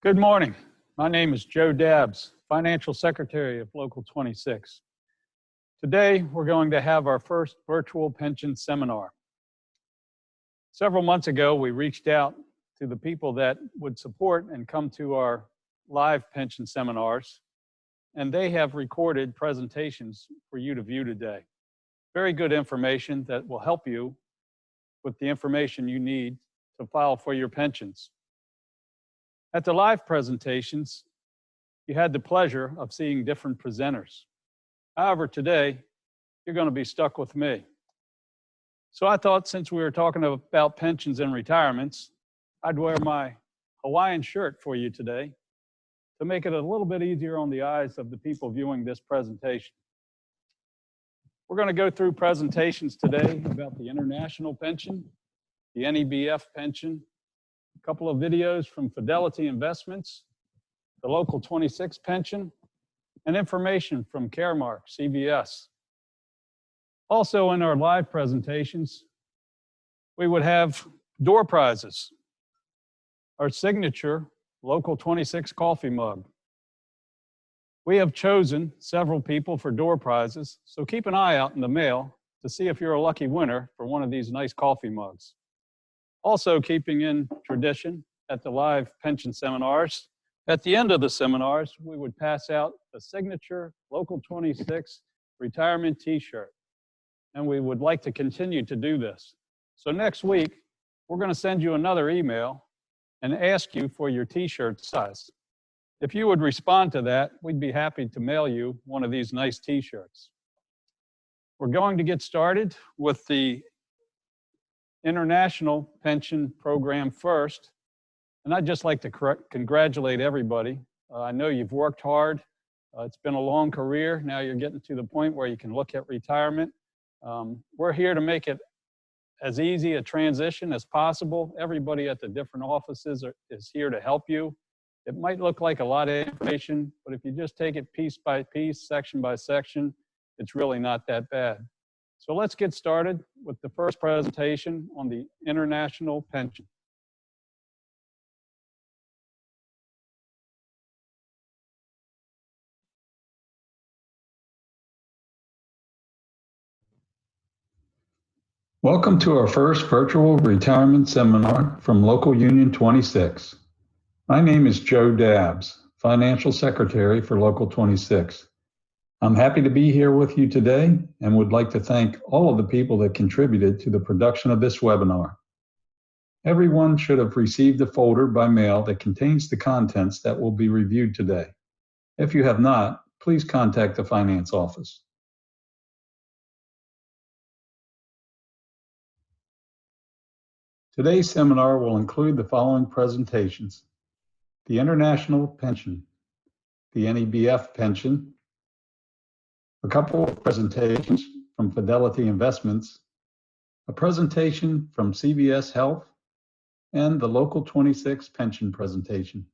Good morning. My name is Joe Dabbs, Financial Secretary of Local 26. Today, we're going to have our first virtual pension seminar. Several months ago, we reached out to the people that would support and come to our live pension seminars, and they have recorded presentations for you to view today. Very good information that will help you with the information you need to file for your pensions. At the live presentations, you had the pleasure of seeing different presenters. However, today, you're going to be stuck with me. So I thought, since we were talking about pensions and retirements, I'd wear my Hawaiian shirt for you today to make it a little bit easier on the eyes of the people viewing this presentation. We're going to go through presentations today about the international pension, the NEBF pension, a couple of videos from Fidelity Investments, the Local 26 pension, and information from Caremark, CVS. Also in our live presentations, we would have door prizes, our signature Local 26 coffee mug. We have chosen several people for door prizes, so keep an eye out in the mail to see if you're a lucky winner for one of these nice coffee mugs. Also, keeping in tradition at the live pension seminars, at the end of the seminars, we would pass out a signature Local 26 retirement t-shirt. And we would like to continue to do this. So next week, we're going to send you another email and ask you for your t-shirt size. If you would respond to that, we'd be happy to mail you one of these nice t-shirts. We're going to get started with the International Pension Program first. And I'd just like to congratulate everybody. I know you've worked hard. It's been a long career. Now you're getting to the point where you can look at retirement. We're here to make it as easy a transition as possible. Everybody at the different offices is here to help you. It might look like a lot of information, but if you just take it piece by piece, section by section, it's really not that bad. So let's get started with the first presentation on the international pension. Welcome to our first virtual retirement seminar from Local Union 26. My name is Joe Dabbs, Financial Secretary for Local 26. I'm happy to be here with you today and would like to thank all of the people that contributed to the production of this webinar. Everyone should have received a folder by mail that contains the contents that will be reviewed today. If you have not, please contact the finance office. Today's seminar will include the following presentations: the International Pension, the NEBF pension, a couple of presentations from Fidelity Investments, a presentation from CVS Health, and the Local 26 pension presentation.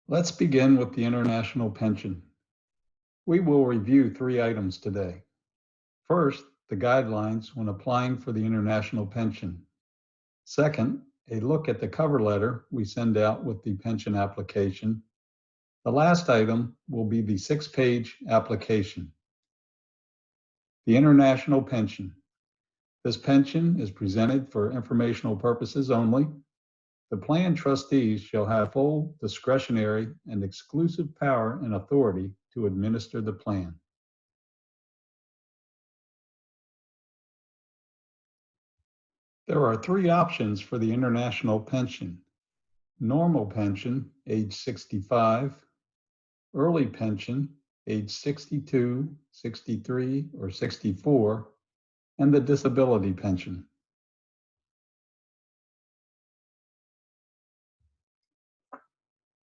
Let's begin with the international pension. We will review 3 items today. First, the guidelines when applying for the international pension. Second, a look at the cover letter we send out with the pension application. The last item will be the 6-page application. The international pension. This pension is presented for informational purposes only. The plan trustees shall have full discretionary and exclusive power and authority to administer the plan. There are 3 options for the international pension: normal pension, age 65, early pension, age 62, 63, or 64, and the disability pension.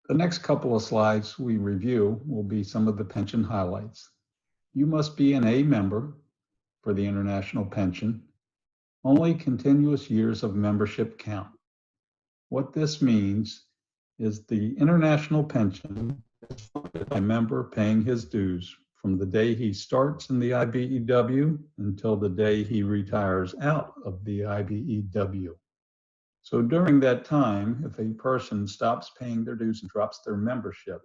The next couple of slides we review will be some of the pension highlights. You must be an A member for the international pension. Only continuous years of membership count. What this means is the international pension is funded by a member paying his dues from the day he starts in the IBEW until the day he retires out of the IBEW. So during that time, if a person stops paying their dues and drops their membership,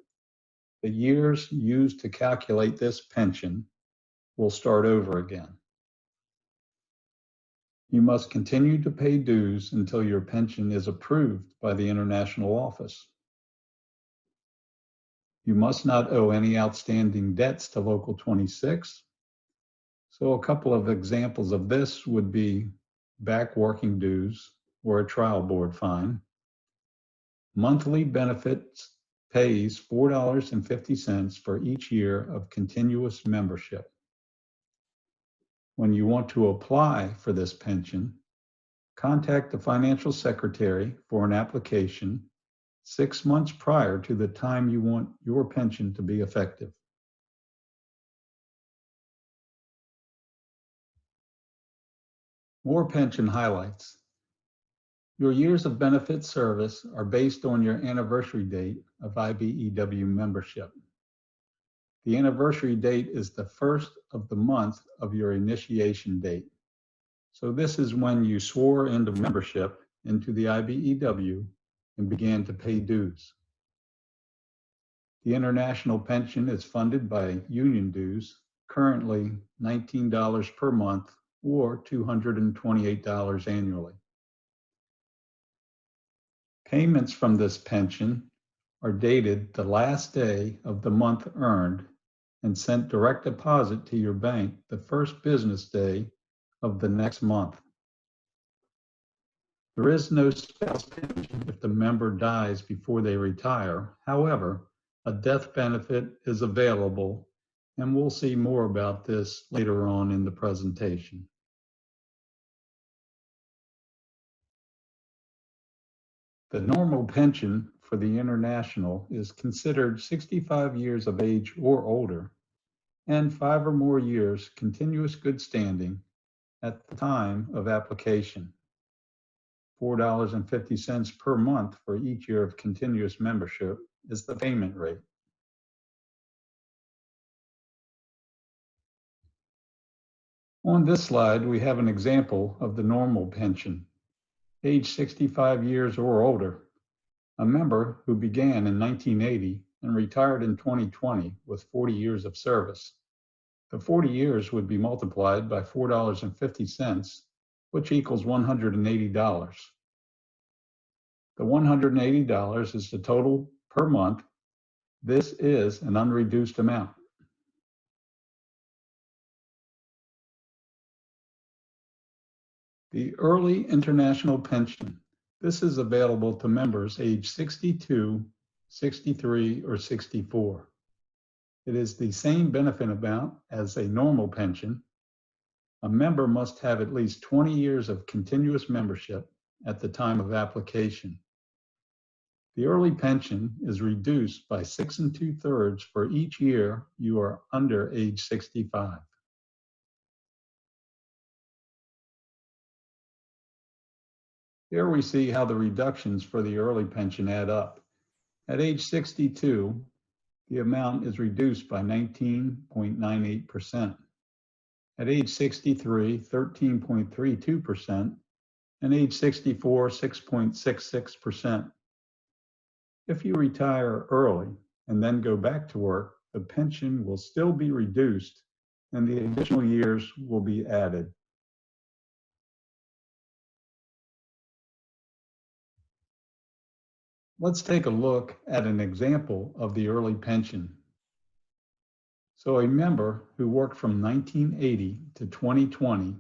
the years used to calculate this pension will start over again. You must continue to pay dues until your pension is approved by the international office. You must not owe any outstanding debts to Local 26. So a couple of examples of this would be back working dues or a trial board fine. Monthly benefits pays $4.50 for each year of continuous membership. When you want to apply for this pension, contact the financial secretary for an application 6 months prior to the time you want your pension to be effective. More pension highlights. Your years of benefit service are based on your anniversary date of IBEW membership. The anniversary date is the first of the month of your initiation date. So this is when you swore into membership into the IBEW and began to pay dues. The international pension is funded by union dues, currently $19 per month or $228 annually. Payments from this pension are dated the last day of the month earned and sent direct deposit to your bank the first business day of the next month. There is no spouse pension if the member dies before they retire. However, a death benefit is available, and we'll see more about this later on in the presentation. The normal pension for the international is considered 65 years of age or older and 5 or more years continuous good standing at the time of application. $4.50 per month for each year of continuous membership is the payment rate. On this slide, we have an example of the normal pension. Age 65 years or older, a member who began in 1980 and retired in 2020 with 40 years of service. The 40 years would be multiplied by $4.50, which equals $180. The $180 is the total per month. This is an unreduced amount. The early international pension. This is available to members age 62, 63, or 64. It is the same benefit amount as a normal pension. A member must have at least 20 years of continuous membership at the time of application. The early pension is reduced by 6 2/3 for each year you are under age 65. Here we see how the reductions for the early pension add up. At age 62, the amount is reduced by 19.98%. At age 63, 13.32%, and age 64, 6.66%. If you retire early and then go back to work, the pension will still be reduced and the additional years will be added. Let's take a look at an example of the early pension. So a member who worked from 1980 to 2020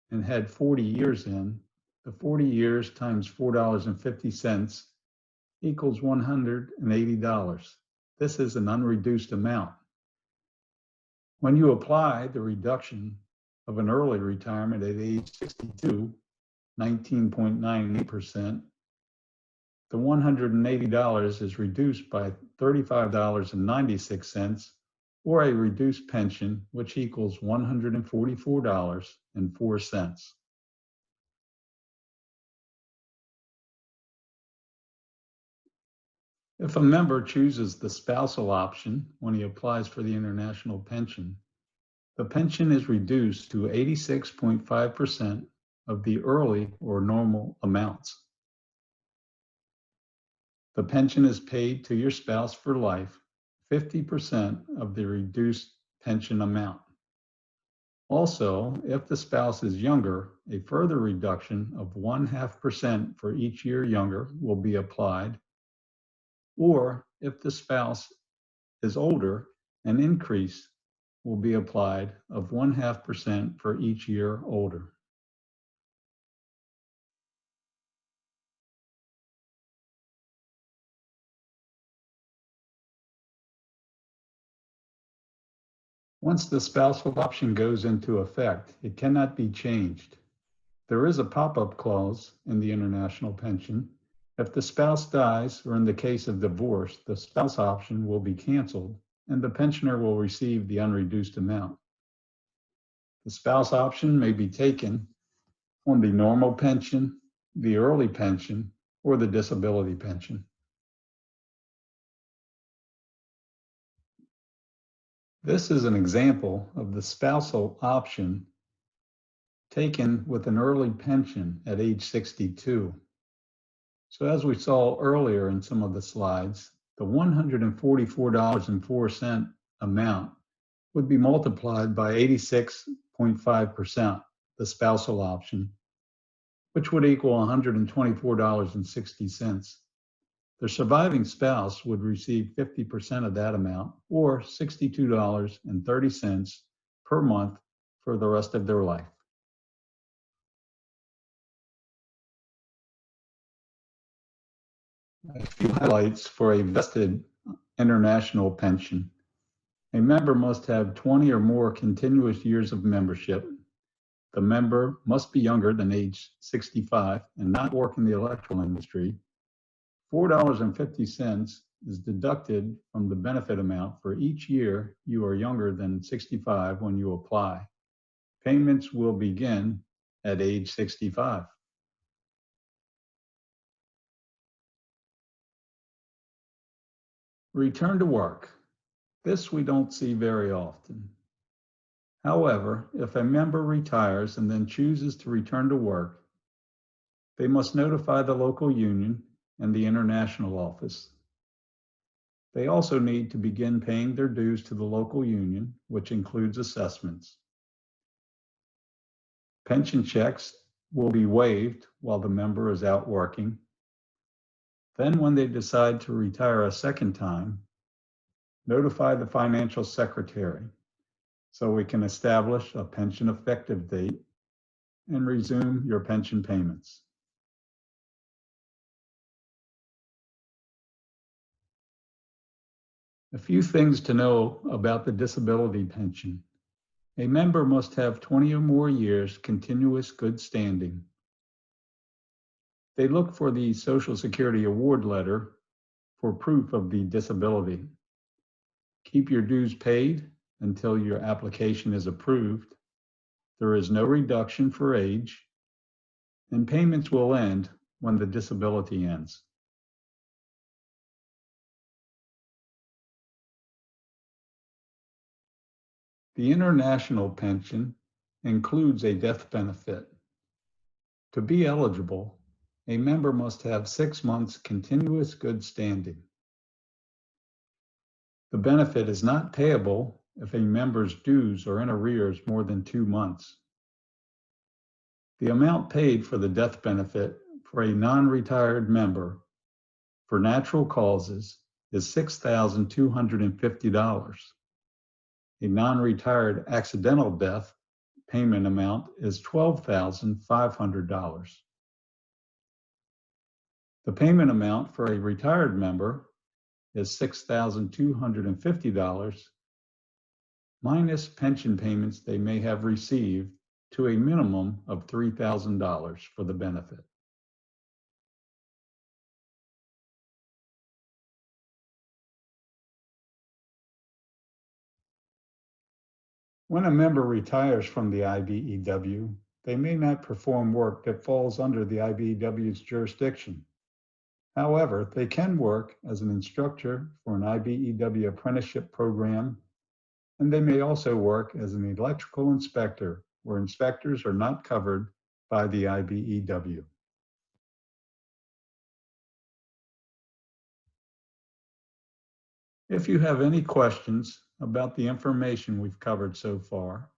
and had 40 years in, the 40 years times $4.50 equals $180. This is an unreduced amount. When you apply the reduction of an early retirement at age 62, 19.98%, the $180 is reduced by $35.96, or a reduced pension, which equals $144.04. If a member chooses the spousal option when he applies for the international pension, the pension is reduced to 86.5% of the early or normal amounts. The pension is paid to your spouse for life, 50% of the reduced pension amount. Also, if the spouse is younger, a further reduction of 0.5% for each year younger will be applied. Or if the spouse is older, an increase will be applied of 0.5% for each year older. Once the spousal option goes into effect, it cannot be changed. There is a pop-up clause in the international pension. If the spouse dies, or in the case of divorce, the spouse option will be canceled and the pensioner will receive the unreduced amount. The spouse option may be taken on the normal pension, the early pension, or the disability pension. This is an example of the spousal option taken with an early pension at age 62. So as we saw earlier in some of the slides, the $144.04 amount would be multiplied by 86.5%, the spousal option, which would equal $124.60. The surviving spouse would receive 50% of that amount, or $62.30 per month for the rest of their life. A few highlights for a vested international pension. A member must have 20 or more continuous years of membership. The member must be younger than age 65 and not work in the electrical industry. $4.50 is deducted from the benefit amount for each year you are younger than 65 when you apply. Payments will begin at age 65. Return to work. This we don't see very often. However, if a member retires and then chooses to return to work, they must notify the local union and the international office. They also need to begin paying their dues to the local union, which includes assessments. Pension checks will be waived while the member is out working. Then when they decide to retire a second time, notify the financial secretary so we can establish a pension effective date and resume your pension payments. A few things to know about the disability pension. A member must have 20 or more years continuous good standing. They look for the Social Security award letter for proof of the disability. Keep your dues paid until your application is approved. There is no reduction for age, and payments will end when the disability ends. The international pension includes a death benefit. To be eligible, a member must have 6 months continuous good standing. The benefit is not payable if a member's dues are in arrears more than 2 months. The amount paid for the death benefit for a non-retired member for natural causes is $6,250. A non-retired accidental death payment amount is $12,500. The payment amount for a retired member is $6,250 minus pension payments they may have received to a minimum of $3,000 for the benefit. When a member retires from the IBEW, they may not perform work that falls under the IBEW's jurisdiction. However, they can work as an instructor for an IBEW apprenticeship program, and they may also work as an electrical inspector, where inspectors are not covered by the IBEW. If you have any questions about the information we've covered so far,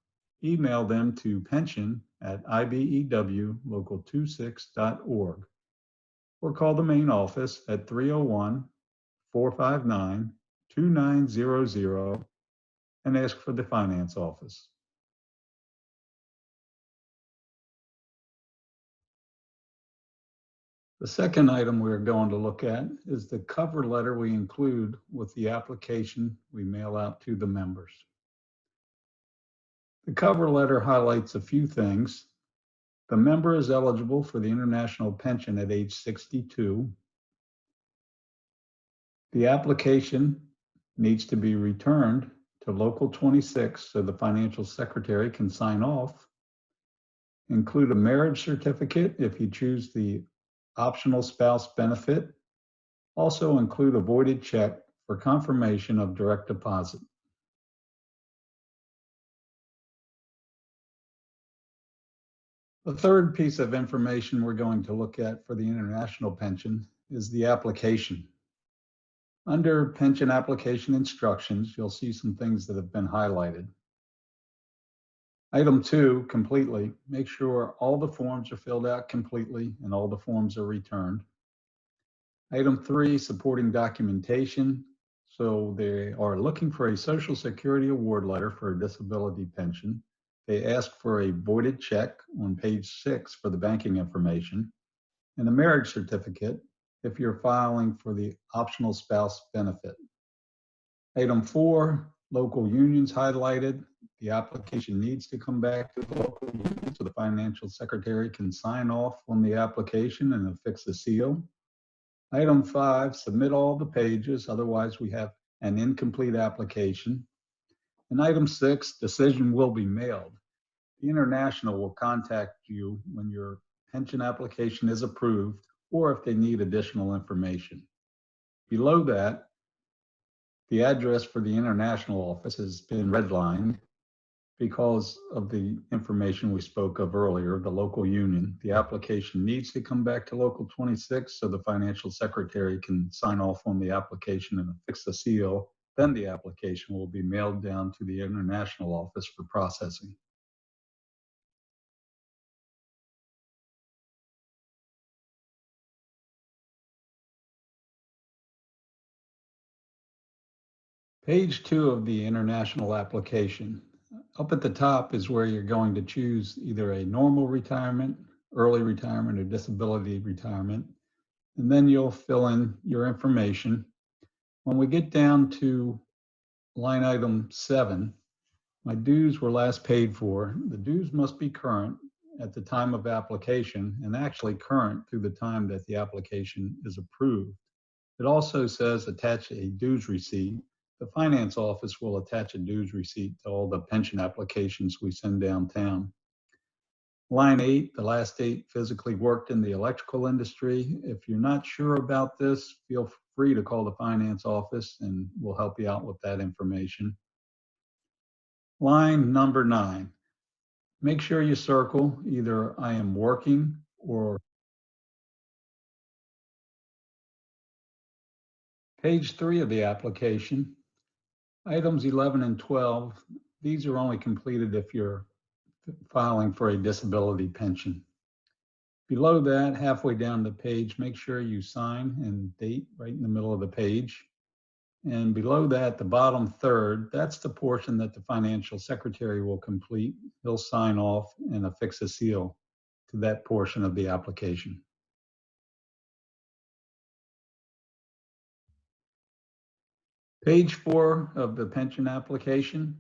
email them to pension@ibewlocal26.org or call the main office at 301-459-2900 and ask for the finance office. The second item we're going to look at is the cover letter we include with the application we mail out to the members. The cover letter highlights a few things. The member is eligible for the international pension at age 62. The application needs to be returned to Local 26 so the financial secretary can sign off. Include a marriage certificate if you choose the optional spouse benefit. Also include a voided check for confirmation of direct deposit. The third piece of information we're going to look at for the international pension is the application. Under pension application instructions, you'll see some things that have been highlighted. Item 2, completely. Make sure all the forms are filled out completely and all the forms are returned. Item 3, supporting documentation. So they are looking for a Social Security award letter for a disability pension. They ask for a voided check on page 6 for the banking information and a marriage certificate if you're filing for the optional spouse benefit. Item 4, local unions highlighted. The application needs to come back to the local union so the financial secretary can sign off on the application and affix the seal. Item 5, submit all the pages, otherwise we have an incomplete application. And item 6, decision will be mailed. The International will contact you when your pension application is approved or if they need additional information. Below that, the address for the International office has been redlined because of the information we spoke of earlier, the local union. The application needs to come back to Local 26 so the financial secretary can sign off on the application and affix the seal. Then the application will be mailed down to the International office for processing. Page 2 of the International application. Up at the top is where you're going to choose either a normal retirement, early retirement, or disability retirement. And then you'll fill in your information. When we get down to line item 7, my dues were last paid for. The dues must be current at the time of application and actually current through the time that the application is approved. It also says attach a dues receipt. The finance office will attach a dues receipt to all the pension applications we send downtown. Line 8, the last date physically worked in the electrical industry. If you're not sure about this, feel free to call the finance office and we'll help you out with that information. Line number 9, make sure you circle either I am working or page 3 of the application. Items 11 and 12, these are only completed if you're filing for a disability pension. Below that, halfway down the page, make sure you sign and date right in the middle of the page. And below that, the bottom third, that's the portion that the financial secretary will complete. He'll sign off and affix a seal to that portion of the application. Page 4 of the pension application.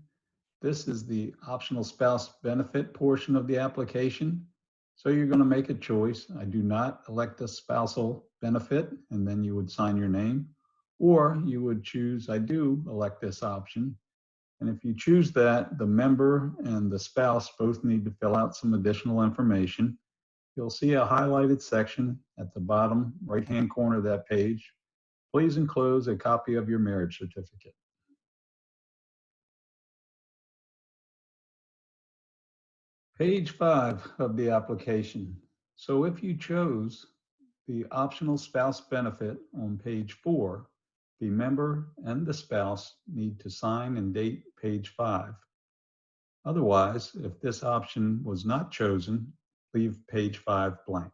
This is the optional spouse benefit portion of the application. So you're going to make a choice. I do not elect a spousal benefit, and then you would sign your name. Or you would choose, I do elect this option. And if you choose that, the member and the spouse both need to fill out some additional information. You'll see a highlighted section at the bottom right-hand corner of that page. Please enclose a copy of your marriage certificate. Page 5 of the application. So if you chose the optional spouse benefit on page 4, the member and the spouse need to sign and date page 5. Otherwise, if this option was not chosen, leave page 5 blank.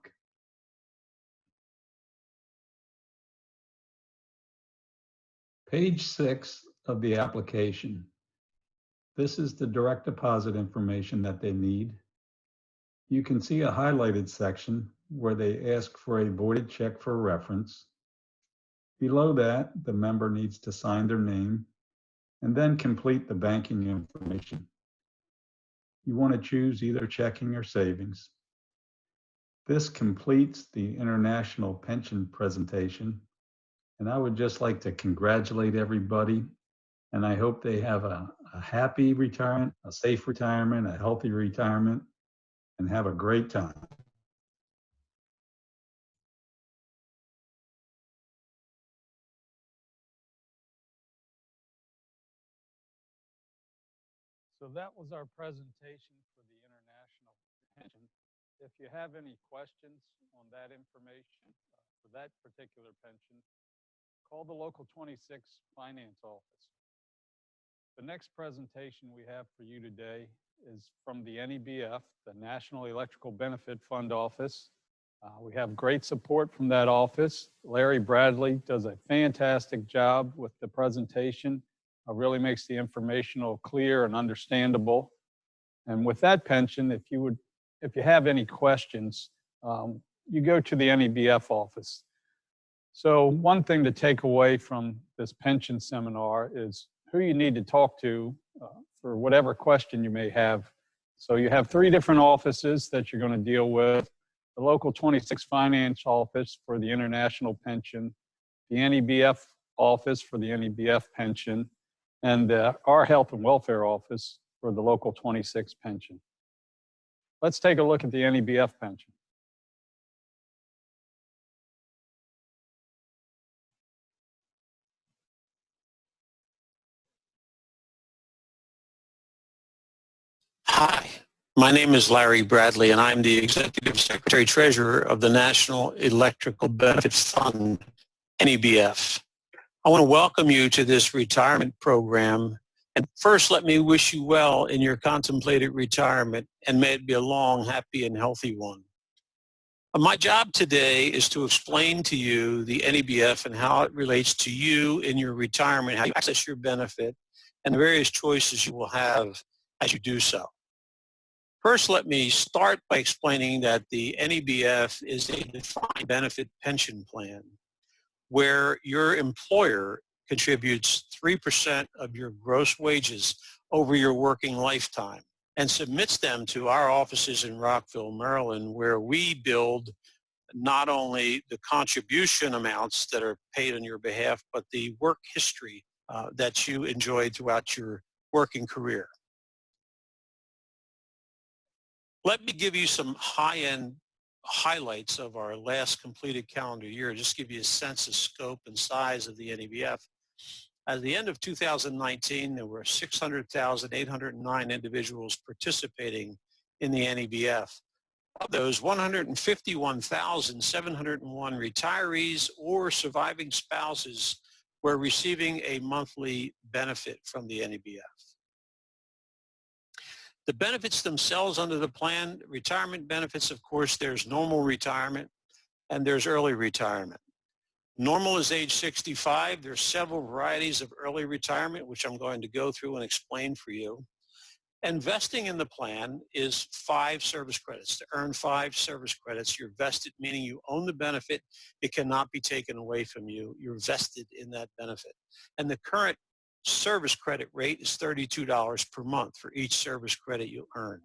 Page 6 of the application. This is the direct deposit information that they need. You can see a highlighted section where they ask for a voided check for reference. Below that, the member needs to sign their name and then complete the banking information. You want to choose either checking or savings. This completes the international pension presentation, and I would just like to congratulate everybody, and I hope they have a happy retirement, a safe retirement, a healthy retirement, and have a great time. So that was our presentation for the international pension. If you have any questions on that information for that particular pension, call the local 26 finance office. The next presentation we have for you today is from the NEBF, the National Electrical Benefit Fund office. We have great support from that office. Larry Bradley does a fantastic job with the presentation. Really makes the informational clear and understandable. And with that pension, if you have any questions, you go to the NEBF office. So one thing to take away from this pension seminar is who you need to talk to for whatever question you may have. So you have 3 different offices that you're going to deal with: the local 26 finance office for the international pension, the NEBF office for the NEBF pension, and our health and welfare office for the local 26 pension. Let's take a look at the NEBF pension. Hi, my name is Larry Bradley, and I'm the Executive Secretary Treasurer of the National Electrical Benefit Fund, NEBF. I want to welcome you to this retirement program. And first, let me wish you well in your contemplated retirement, and may it be a long, happy, and healthy one. My job today is to explain to you the NEBF and how it relates to you in your retirement, how you access your benefit, and the various choices you will have as you do so. First, let me start by explaining that the NEBF is a defined benefit pension plan where your employer contributes 3% of your gross wages over your working lifetime and submits them to our offices in Rockville, Maryland, where we build not only the contribution amounts that are paid on your behalf, but the work history that you enjoyed throughout your working career. Let me give you some high-end highlights of our last completed calendar year, just give you a sense of scope and size of the NEBF. At the end of 2019, there were 600,809 individuals participating in the NEBF. Of those, 151,701 retirees or surviving spouses were receiving a monthly benefit from the NEBF. The benefits themselves under the plan, retirement benefits, of course, there's normal retirement and there's early retirement. Normal is age 65. There's several varieties of early retirement, which I'm going to go through and explain for you. Investing in the plan is 5 service credits. To earn 5 service credits, you're vested, meaning you own the benefit. It cannot be taken away from you. You're vested in that benefit. And the current service credit rate is $32 per month for each service credit you earn.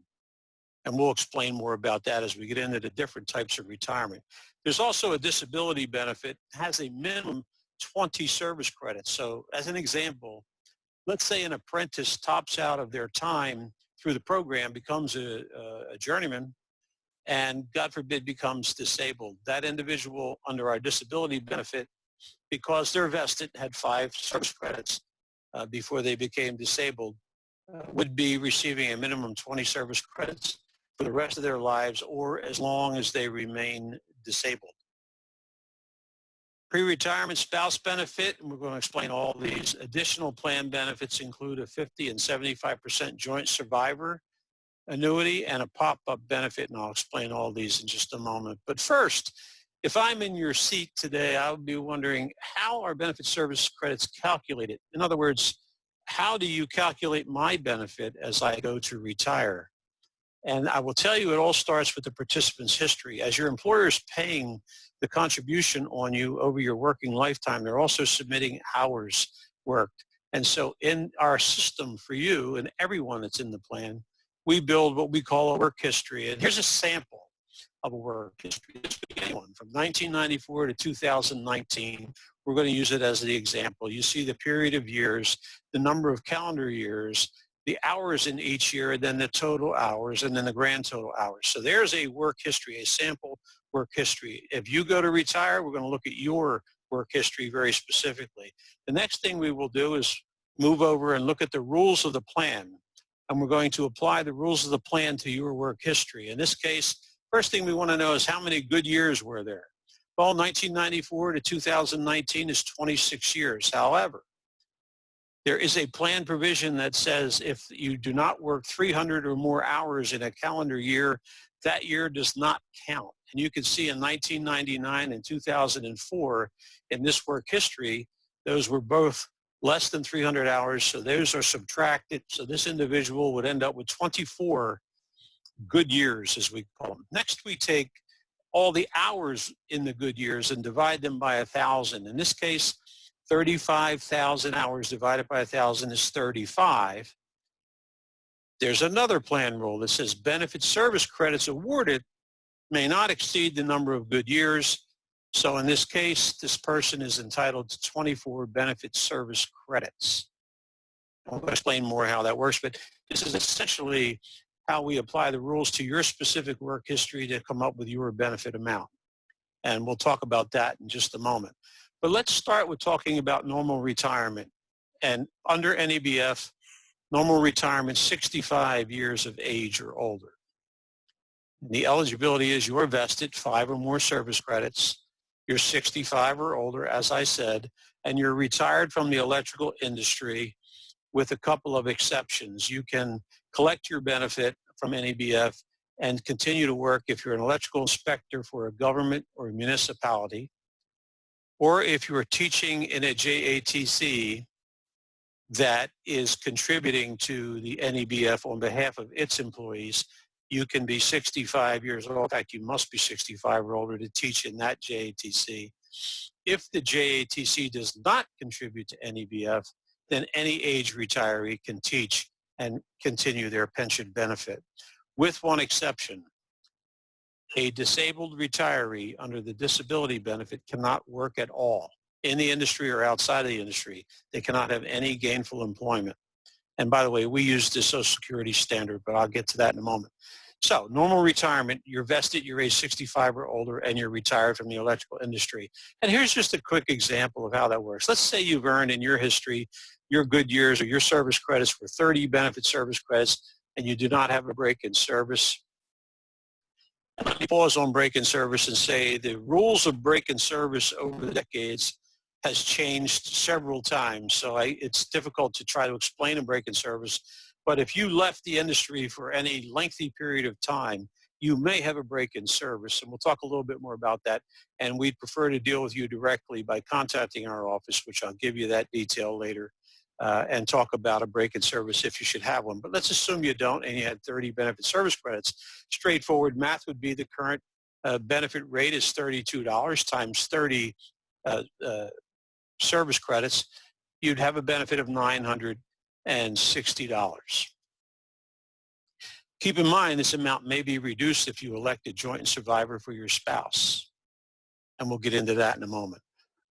And we'll explain more about that as we get into the different types of retirement. There's also a disability benefit, has a minimum 20 service credits. So as an example, let's say an apprentice tops out of their time through the program, becomes a journeyman, and God forbid becomes disabled. That individual under our disability benefit, because they're vested, had 5 service credits before they became disabled, would be receiving a minimum 20 service credits for the rest of their lives or as long as they remain disabled. Pre-retirement spouse benefit, and we're going to explain all these. Additional plan benefits include a 50 and 75% joint survivor annuity and a pop-up benefit, and I'll explain all these in just a moment. But first, if I'm in your seat today, I would be wondering, how are benefit service credits calculated? In other words, how do you calculate my benefit as I go to retire? And I will tell you, it all starts with the participant's history. As your employer is paying the contribution on you over your working lifetime, they're also submitting hours worked. And so in our system for you and everyone that's in the plan, we build what we call a work history. And here's a sample of a work history. This could be anyone from 1994 to 2019. We're going to use it as the example. You see the period of years, the number of calendar years, the hours in each year, and then the total hours, and then the grand total hours. So there's a work history, a sample work history. If you go to retire, we're going to look at your work history very specifically. The next thing we will do is move over and look at the rules of the plan. And we're going to apply the rules of the plan to your work history. In this case, first thing we want to know is how many good years were there? Well, 1994 to 2019 is 26 years. However, there is a plan provision that says if you do not work 300 or more hours in a calendar year, that year does not count. And you can see in 1999 and 2004 in this work history, those were both less than 300 hours, so those are subtracted. So this individual would end up with 24 good years, as we call them. Next, we take all the hours in the good years and divide them by 1,000. In this case, 35,000 hours divided by 1,000 is 35. There's another plan rule that says benefit service credits awarded may not exceed the number of good years. So in this case, this person is entitled to 24 benefit service credits. I'll explain more how that works, but this is essentially how we apply the rules to your specific work history to come up with your benefit amount. And we'll talk about that in just a moment. But let's start with talking about normal retirement. And under NEBF, normal retirement, 65 years of age or older. And the eligibility is you're vested 5 or more service credits, you're 65 or older, as I said, and you're retired from the electrical industry with a couple of exceptions. You can collect your benefit from NEBF and continue to work if you're an electrical inspector for a government or a municipality, or if you're teaching in a JATC that is contributing to the NEBF on behalf of its employees. You can be 65 years old. In fact, you must be 65 or older to teach in that JATC. If the JATC does not contribute to NEBF, then any age retiree can teach and continue their pension benefit, with one exception. A disabled retiree under the disability benefit cannot work at all in the industry or outside of the industry. They cannot have any gainful employment. And by the way, we use the Social Security standard, but I'll get to that in a moment. So normal retirement, you're vested, you're age 65 or older, and you're retired from the electrical industry. And here's just a quick example of how that works. Let's say you've earned in your history your good years or your service credits for 30 benefit service credits, and you do not have a break in service. Let me pause on break in service and say the rules of break in service over the decades has changed several times. So it's difficult to try to explain a break in service. But if you left the industry for any lengthy period of time, you may have a break in service. And we'll talk a little bit more about that. And we'd prefer to deal with you directly by contacting our office, which I'll give you that detail later, and talk about a break in service if you should have one. But let's assume you don't and you had 30 benefit service credits. Straightforward math would be the current benefit rate is $32 times 30 service credits. You'd have a benefit of $960. Keep in mind this amount may be reduced if you elect a joint survivor for your spouse. And we'll get into that in a moment.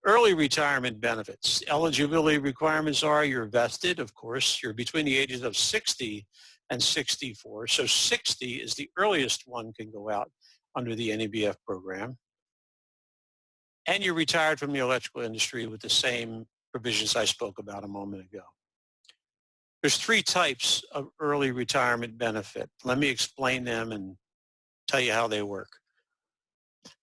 Early retirement benefits. Eligibility requirements are you're vested, of course. You're between the ages of 60 and 64. So 60 is the earliest one can go out under the NEBF program. And you're retired from the electrical industry with the same provisions I spoke about a moment ago. There's three types of early retirement benefit. Let me explain them and tell you how they work.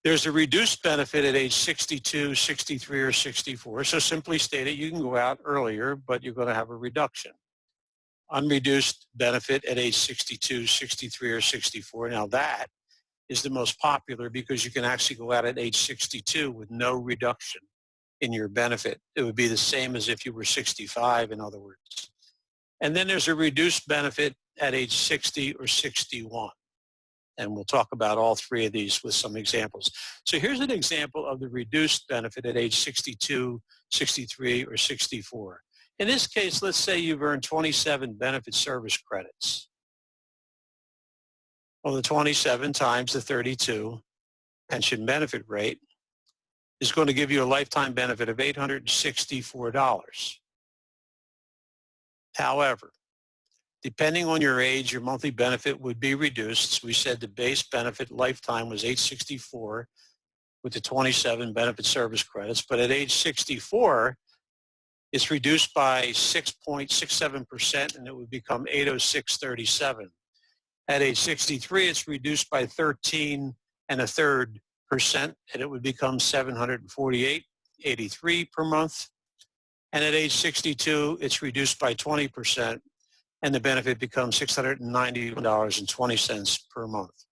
There's a reduced benefit at age 62, 63, or 64. So simply stated, you can go out earlier, but you're going to have a reduction. Unreduced benefit at age 62, 63, or 64. Now that is the most popular because you can actually go out at age 62 with no reduction in your benefit. It would be the same as if you were 65, in other words. And then there's a reduced benefit at age 60 or 61. And we'll talk about all three of these with some examples. So here's an example of the reduced benefit at age 62, 63, or 64. In this case, let's say you've earned 27 benefit service credits. Well, the 27 times the 32 pension benefit rate is going to give you a lifetime benefit of $864. However, depending on your age, your monthly benefit would be reduced. We said the base benefit lifetime was $864 with the 27 benefit service credits, but at age 64, it's reduced by 6.67% and it would become $806.37. At age 63, it's reduced by 13.33% and it would become $748.83 per month. And at age 62, it's reduced by 20% and the benefit becomes $691.20 per month.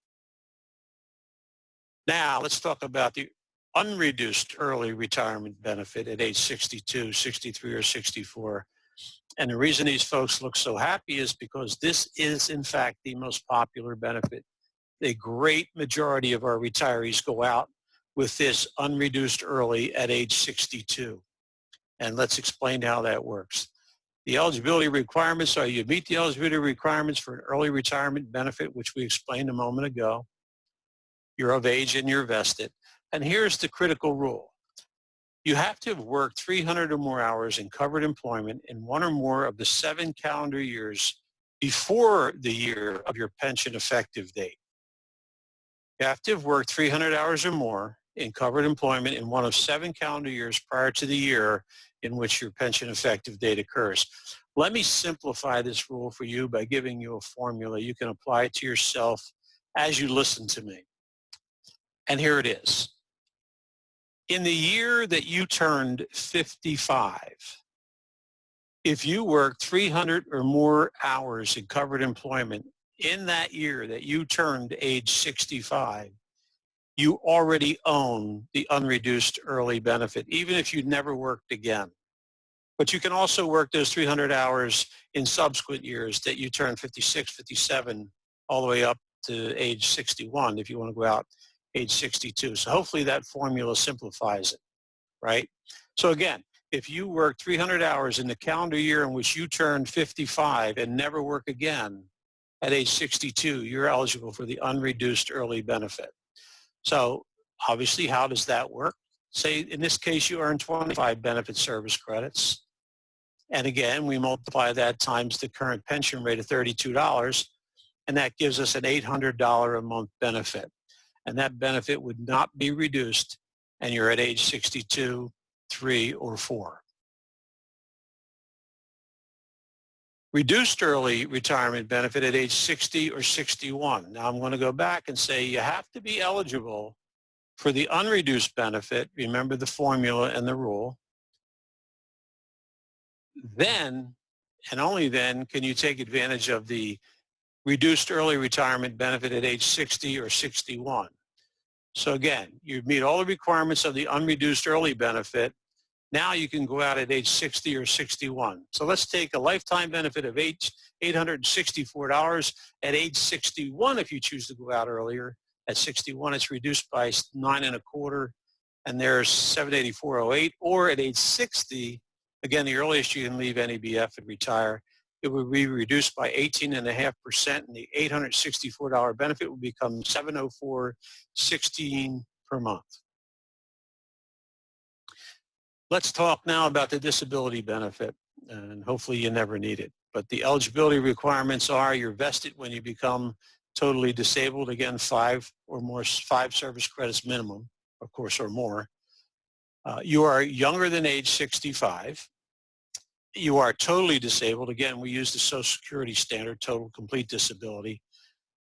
Now, let's talk about the unreduced early retirement benefit at age 62, 63, or 64. And the reason these folks look so happy is because this is, in fact, the most popular benefit. A great majority of our retirees go out with this unreduced early at age 62. And let's explain how that works. The eligibility requirements are you meet the eligibility requirements for an early retirement benefit, which we explained a moment ago. You're of age and you're vested. And here's the critical rule. You have to have worked 300 or more hours in covered employment in one or more of the 7 calendar years before the year of your pension effective date. You have to have worked 300 hours or more in covered employment in one of 7 calendar years prior to the year in which your pension effective date occurs. Let me simplify this rule for you by giving you a formula. You can apply it to yourself as you listen to me. And here it is. In the year that you turned 55, if you worked 300 or more hours in covered employment in that year that you turned age 65, you already own the unreduced early benefit, even if you never worked again. But you can also work those 300 hours in subsequent years that you turn 56, 57, all the way up to age 61 if you want to go out age 62. So hopefully that formula simplifies it, right? So again, if you work 300 hours in the calendar year in which you turn 55 and never work again at age 62, you're eligible for the unreduced early benefit. So obviously, how does that work? Say, in this case, you earn 25 benefit service credits. And again, we multiply that times the current pension rate of $32, and that gives us an $800 a month benefit. And that benefit would not be reduced, and you're at age 62, 3, or 4. Reduced early retirement benefit at age 60 or 61. Now I'm going to go back and say you have to be eligible for the unreduced benefit. Remember the formula and the rule. Then, and only then, can you take advantage of the reduced early retirement benefit at age 60 or 61. So again, you meet all the requirements of the unreduced early benefit. Now you can go out at age 60 or 61. So let's take a lifetime benefit of $864 at age 61 if you choose to go out earlier. At 61, it's reduced by 9.25, and there's $784.08. Or at age 60, again, the earliest you can leave NEBF and retire, it would be reduced by 18.5%, and the $864 benefit would become $704.16 per month. Let's talk now about the disability benefit, and hopefully you never need it. but the eligibility requirements are you're vested when you become totally disabled. Again, five service credits minimum, of course, or more. You are younger than age 65. You are totally disabled. Again, we use the Social Security standard, total complete disability.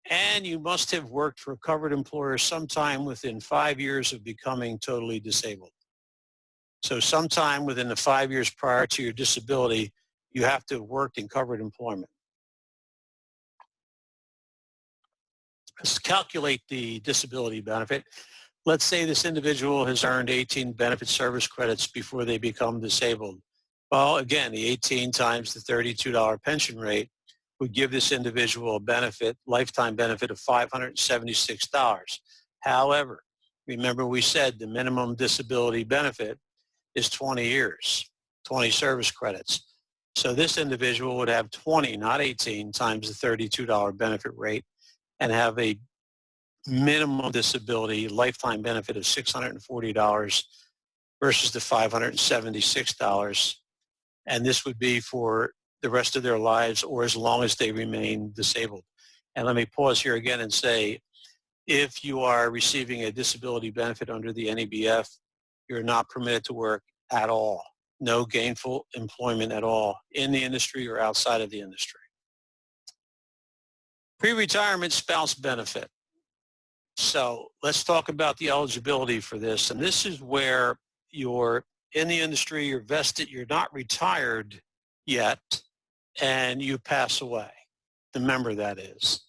And you must have worked for a covered employer sometime within 5 years of becoming totally disabled. So sometime within the 5 years prior to your disability, you have to have worked in covered employment. Let's calculate the disability benefit. Let's say this individual has earned 18 benefit service credits before they become disabled. Well, again, the 18 times the $32 pension rate would give this individual a benefit, lifetime benefit of $576. However, remember we said the minimum disability benefit is 20 years, 20 service credits. So this individual would have 20, not 18, times the $32 benefit rate and have a minimum disability lifetime benefit of $640 versus the $576. And this would be for the rest of their lives or as long as they remain disabled. And let me pause here again and say, if you are receiving a disability benefit under the NEBF, you're not permitted to work at all. No gainful employment at all in the industry or outside of the industry. Pre-retirement spouse benefit. So let's talk about the eligibility for this. And this is where you're in the industry, you're vested, you're not retired yet, and you pass away, the member that is.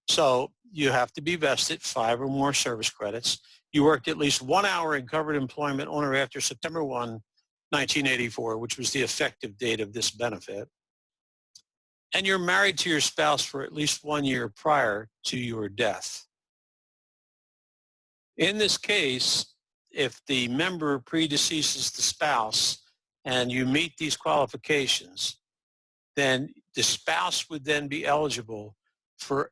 So you have to be vested 5 or more service credits. You worked at least 1 hour in covered employment on or after September 1, 1984, which was the effective date of this benefit. And you're married to your spouse for at least 1 year prior to your death. In this case, if the member predeceases the spouse and you meet these qualifications, then the spouse would then be eligible for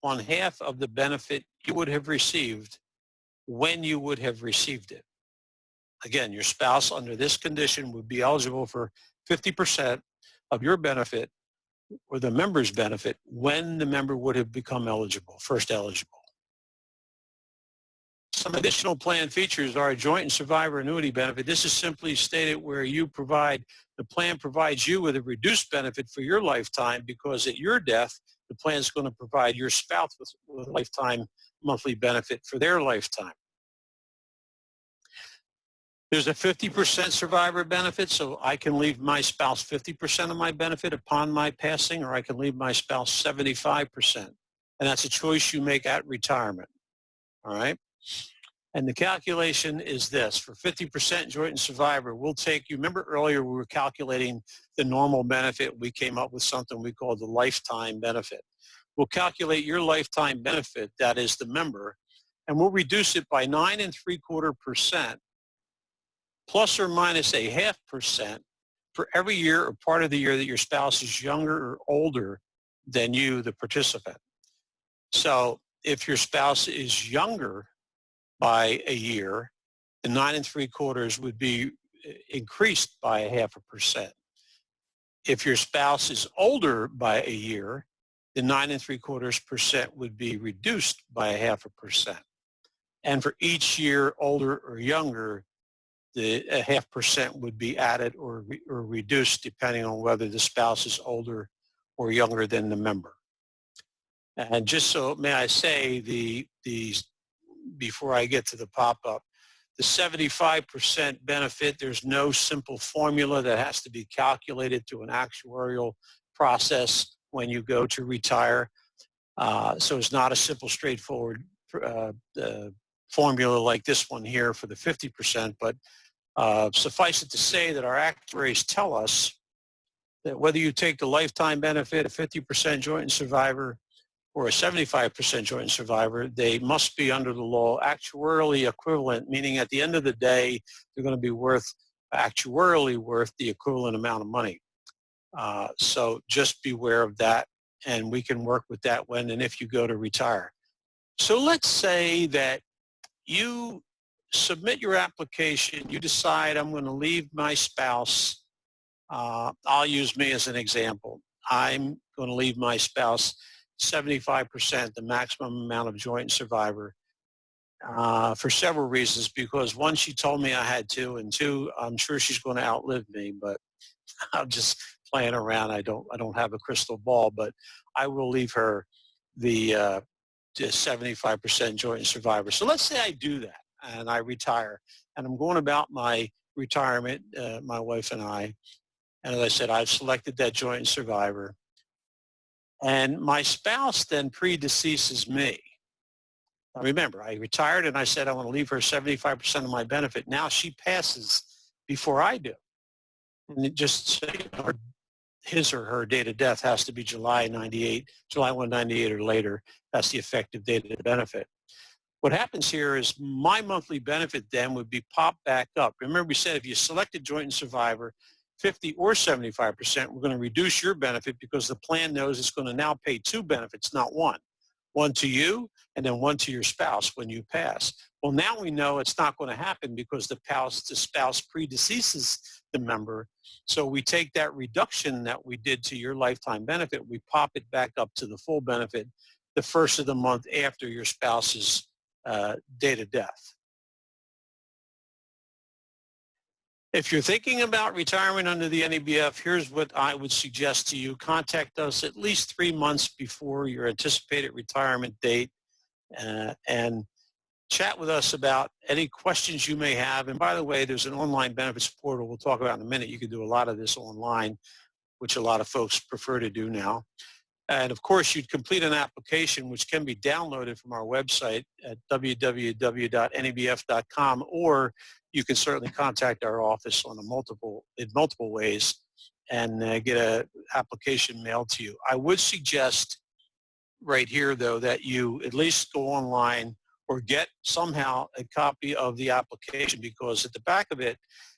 one half of the benefit you would have received when you would have received it. Again, your spouse under this condition would be eligible for 50% of your benefit or the member's benefit when the member would have become eligible, first eligible. Some additional plan features are a joint and survivor annuity benefit. This is simply stated where the plan provides you with a reduced benefit for your lifetime because at your death, the plan is going to provide your spouse with a lifetime monthly benefit for their lifetime. There's a 50% survivor benefit, so I can leave my spouse 50% of my benefit upon my passing, or I can leave my spouse 75%. And that's a choice you make at retirement, all right? And the calculation is this. For 50% joint and survivor, we'll take, you remember earlier we were calculating the normal benefit. We came up with something we call the lifetime benefit. We'll calculate your lifetime benefit, that is the member, and we'll reduce it by 9 3/4% plus or minus a 0.5% for every year or part of the year that your spouse is younger or older than you, the participant. So if your spouse is younger by a year, the 9 3/4 would be increased by a 0.5%. If your spouse is older by a year, the 9 3/4% would be reduced by a 0.5%. And for each year older or younger, the 0.5% would be added or reduced depending on whether the spouse is older or younger than the member. And just so, may I say, before I get to the pop-up, the 75% benefit, there's no simple formula that has to be calculated through an actuarial process when you go to retire. So it's not a simple, straightforward formula like this one here for the 50%, but suffice it to say that our actuaries tell us that whether you take the lifetime benefit, a 50% joint and survivor, or a 75% joint and survivor, they must be under the law actuarially equivalent, meaning at the end of the day, they're going to be actuarially worth the equivalent amount of money. So just beware of that, and we can work with that when and if you go to retire. So let's say that you submit your application, you decide I'm going to leave my spouse I'll use me as an example. I'm going to leave my spouse 75%, the maximum amount of joint and survivor, for several reasons. Because one, she told me I had to, and two, I'm sure she's going to outlive me. But I'm just playing around. I don't have a crystal ball, but I will leave her the 75% joint and survivor. So let's say I do that and I retire, and I'm going about my retirement, my wife and I. And as I said, I've selected that joint and survivor. And my spouse then predeceases me. Now remember, I retired and I said I want to leave her 75% of my benefit. Now she passes before I do. And it just so you know, his or her date of death has to be July 98, July 1, 98 or later. That's the effective date of the benefit. What happens here is my monthly benefit then would be popped back up. Remember we said if you selected joint and survivor, 50 or 75%, we're going to reduce your benefit because the plan knows it's going to now pay two benefits, not one. One to you and then one to your spouse when you pass. Well, now we know it's not going to happen because the spouse predeceases the member. So we take that reduction that we did to your lifetime benefit, we pop it back up to the full benefit the first of the month after your spouse's date of death. If you're thinking about retirement under the NEBF, here's what I would suggest to you. Contact us at least 3 months before your anticipated retirement date and chat with us about any questions you may have. And by the way, there's an online benefits portal we'll talk about in a minute. You can do a lot of this online, which a lot of folks prefer to do now. And of course, you'd complete an application which can be downloaded from our website at www.nebf.com, or you can certainly contact our office in multiple ways and get an application mailed to you. I would suggest right here, though, that you at least go online or get somehow a copy of the application, because at the back of it,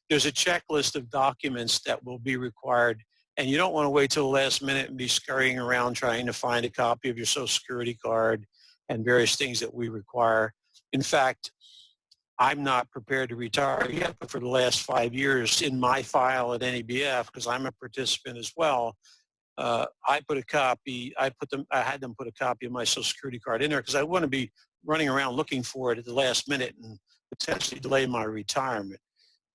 there's a checklist of documents that will be required. And you don't want to wait till the last minute and be scurrying around trying to find a copy of your Social Security card and various things that we require. In fact, I'm not prepared to retire yet, but for the last 5 years in my file at NEBF, because I'm a participant as well, I had them put a copy of my Social Security card in there because I want to be running around looking for it at the last minute and potentially delay my retirement.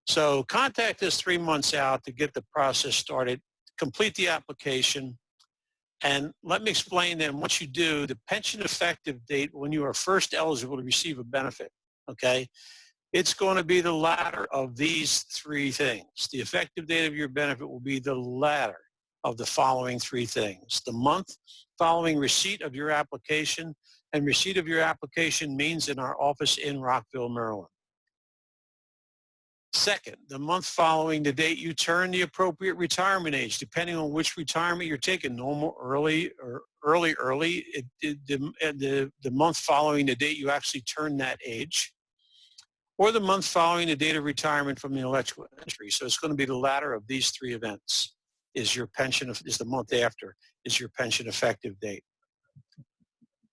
So contact us 3 months out to get the process started. Complete the application, and let me explain then what you do. The pension effective date when you are first eligible to receive a benefit, okay? It's going to be the latter of these three things. The effective date of your benefit will be the latter of the following three things. The month following receipt of your application, and receipt of your application means in our office in Rockville, Maryland. Second, the month following the date you turn the appropriate retirement age, depending on which retirement you're taking, normal, early, or early. The month following the date you actually turn that age, or the month following the date of retirement from the electrical industry. So it's going to be the latter of these three events. Is the month after is your pension effective date.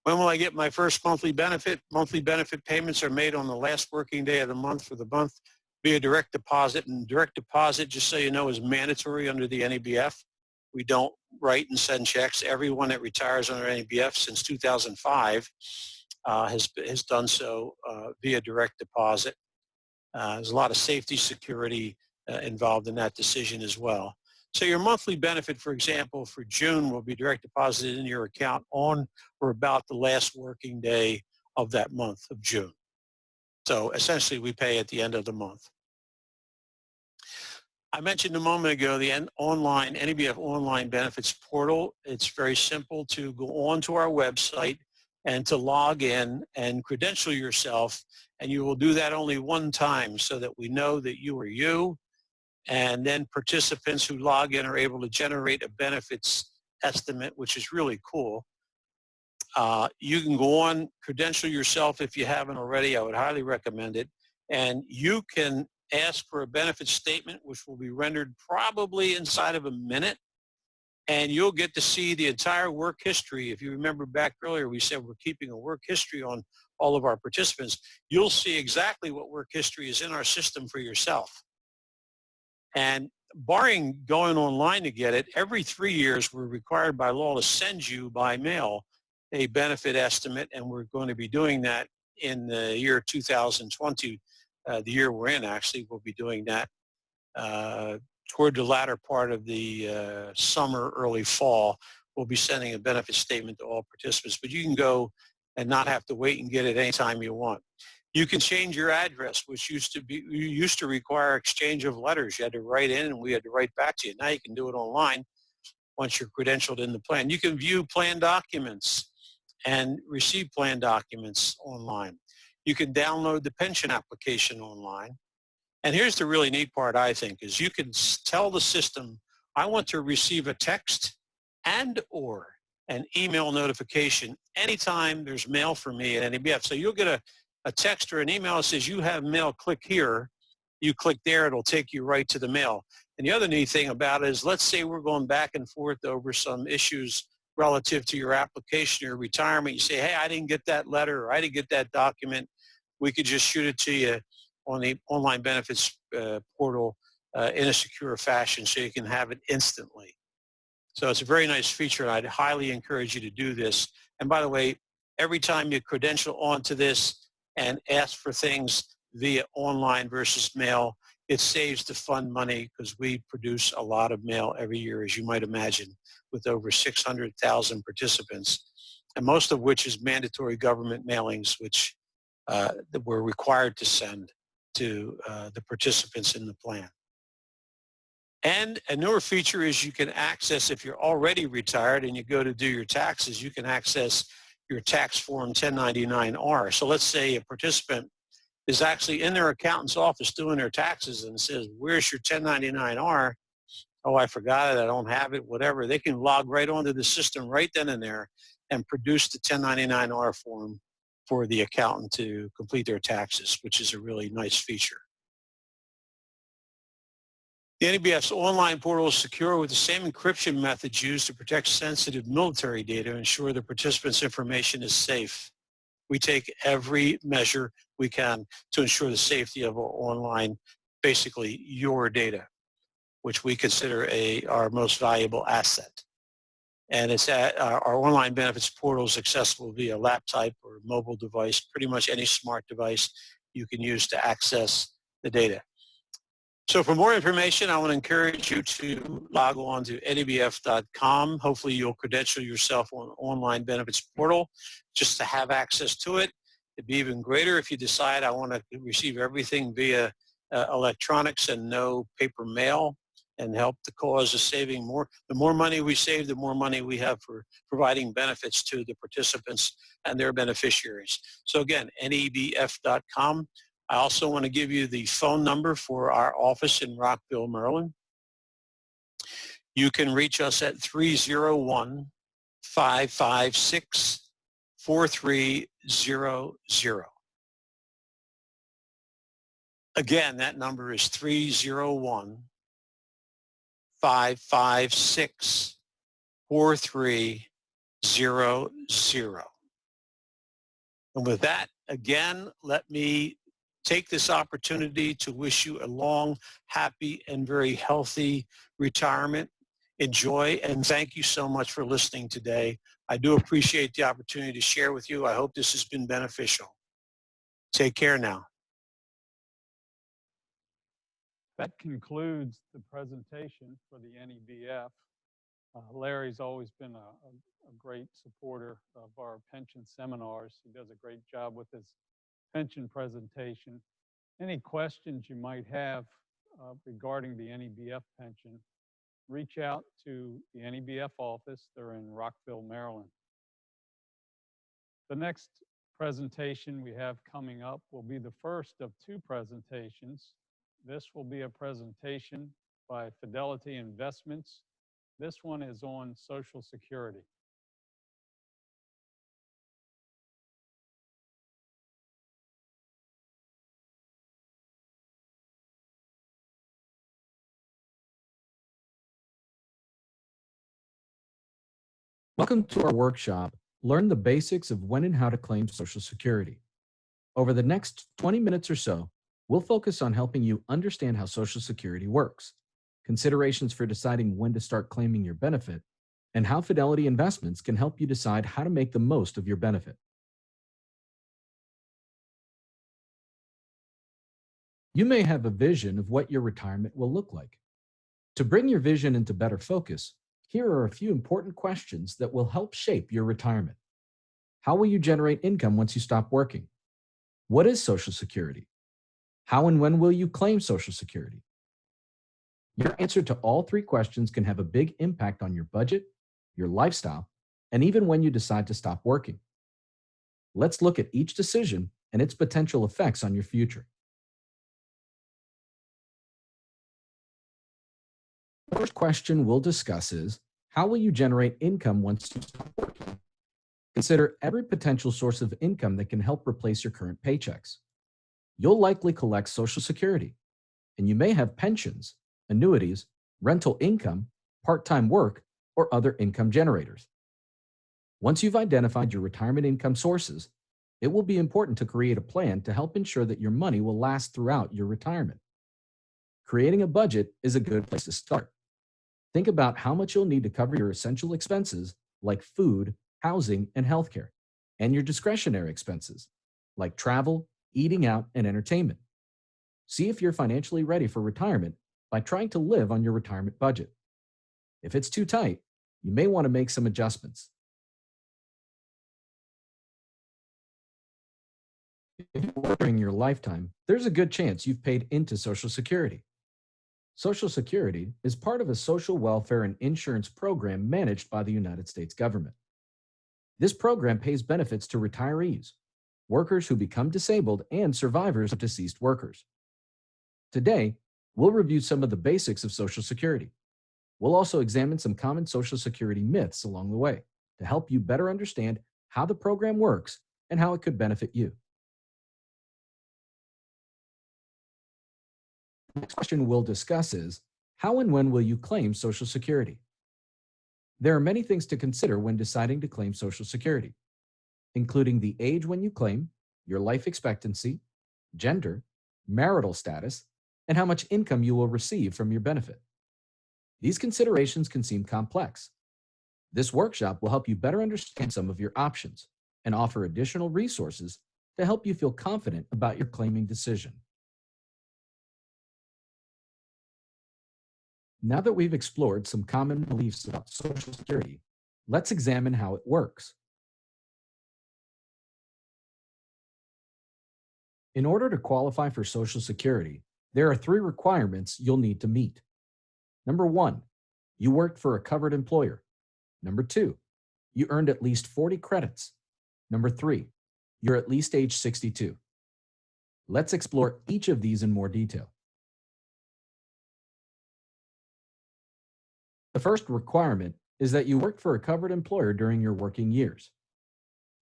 When will I get my first monthly benefit? Monthly benefit payments are made on the last working day of the month for the month via direct deposit. And direct deposit, just so you know, is mandatory under the NEBF. We don't write and send checks. Everyone that retires under NEBF since 2005 has done so via direct deposit. There's a lot of safety, security involved in that decision as well. So your monthly benefit, for example, for June will be direct deposited in your account on or about the last working day of that month of June. So essentially, we pay at the end of the month. I mentioned a moment ago the NEBF online benefits portal. It's very simple to go onto our website and to log in and credential yourself. And you will do that only one time so that we know that you are you. And then participants who log in are able to generate a benefits estimate, which is really cool. You can go on, credential yourself if you haven't already. I would highly recommend it. And you can ask for a benefit statement, which will be rendered probably inside of a minute. And you'll get to see the entire work history. If you remember back earlier, we said we're keeping a work history on all of our participants. You'll see exactly what work history is in our system for yourself. And barring going online to get it, every 3 years we're required by law to send you by mail a benefit estimate, and we're going to be doing that in the year 2020, the year we're in actually. We'll be doing that toward the latter part of the summer, early fall. We'll be sending a benefit statement to all participants, but you can go and not have to wait and get it anytime you want. You can change your address, which used to require exchange of letters. You had to write in and we had to write back to you. Now you can do it online once you're credentialed in the plan. You can view plan documents and receive plan documents online. You can download the pension application online. And here's the really neat part, I think, is you can tell the system, I want to receive a text and or an email notification anytime there's mail for me at NABF. So you'll get a text or an email that says you have mail, click here. You click there, it'll take you right to the mail. And the other neat thing about it is, let's say we're going back and forth over some issues relative to your application or retirement. You say, hey, I didn't get that letter, or I didn't get that document. We could just shoot it to you on the online benefits portal in a secure fashion so you can have it instantly. So it's a very nice feature, and I'd highly encourage you to do this. And by the way, every time you credential onto this and ask for things via online versus mail, it saves the fund money, because we produce a lot of mail every year, as you might imagine, with over 600,000 participants, and most of which is mandatory government mailings, which we're required to send to the participants in the plan. And a newer feature is you can access, if you're already retired and you go to do your taxes, you can access your tax form 1099-R. So let's say a participant is actually in their accountant's office doing their taxes and says, where's your 1099-R? Oh, I forgot it, I don't have it, whatever. They can log right onto the system right then and there and produce the 1099-R form for the accountant to complete their taxes, which is a really nice feature. The NABF's online portal is secure with the same encryption methods used to protect sensitive military data and ensure the participants' information is safe. We take every measure we can to ensure the safety of our online, basically your data, which we consider our most valuable asset. And it's our online benefits portal is accessible via laptop or mobile device, pretty much any smart device you can use to access the data. So for more information, I want to encourage you to log on to NABF.com. Hopefully you'll credential yourself on online benefits portal just to have access to it. It'd be even greater if you decide I want to receive everything via electronics and no paper mail, and help the cause of saving more. The more money we save, the more money we have for providing benefits to the participants and their beneficiaries. So again, NABF.com. I also want to give you the phone number for our office in Rockville, Maryland. You can reach us at 301-556-4300. Again, that number is 301-556-4300. And with that, again, let me take this opportunity to wish you a long, happy, and very healthy retirement. Enjoy, and thank you so much for listening today. I do appreciate the opportunity to share with you. I hope this has been beneficial. Take care now. That concludes the presentation for the NEBF. Larry's always been a great supporter of our pension seminars. He does a great job with his pension presentation. Any questions you might have regarding the NEBF pension, reach out to the NEBF office. They're in Rockville, Maryland. The next presentation we have coming up will be the first of two presentations. This will be a presentation by Fidelity Investments. This one is on Social Security. Welcome to our workshop, Learn the Basics of When and How to Claim Social Security. Over the next 20 minutes or so, we'll focus on helping you understand how Social Security works, considerations for deciding when to start claiming your benefit, and how Fidelity Investments can help you decide how to make the most of your benefit. You may have a vision of what your retirement will look like. To bring your vision into better focus, here are a few important questions that will help shape your retirement. How will you generate income once you stop working? What is Social Security? How and when will you claim Social Security? Your answer to all three questions can have a big impact on your budget, your lifestyle, and even when you decide to stop working. Let's look at each decision and its potential effects on your future. The first question we'll discuss is, how will you generate income once you stop working? Consider every potential source of income that can help replace your current paychecks. You'll likely collect Social Security, and you may have pensions, annuities, rental income, part-time work, or other income generators. Once you've identified your retirement income sources, it will be important to create a plan to help ensure that your money will last throughout your retirement. Creating a budget is a good place to start. Think about how much you'll need to cover your essential expenses like food, housing, and healthcare, and your discretionary expenses like travel, eating out, and entertainment. See if you're financially ready for retirement by trying to live on your retirement budget. If it's too tight, you may want to make some adjustments. If you work during your lifetime, there's a good chance you've paid into Social Security. Social Security is part of a social welfare and insurance program managed by the United States government. This program pays benefits to retirees, workers who become disabled, and survivors of deceased workers. Today, we'll review some of the basics of Social Security. We'll also examine some common Social Security myths along the way to help you better understand how the program works and how it could benefit you. The next question we'll discuss is, how and when will you claim Social Security? There are many things to consider when deciding to claim Social Security, including the age when you claim, your life expectancy, gender, marital status, and how much income you will receive from your benefit. These considerations can seem complex. This workshop will help you better understand some of your options and offer additional resources to help you feel confident about your claiming decision. Now that we've explored some common beliefs about Social Security, let's examine how it works. In order to qualify for Social Security, there are 3 requirements you'll need to meet. Number 1, you worked for a covered employer. Number 2, you earned at least 40 credits. Number 3, you're at least age 62. Let's explore each of these in more detail. The first requirement is that you worked for a covered employer during your working years.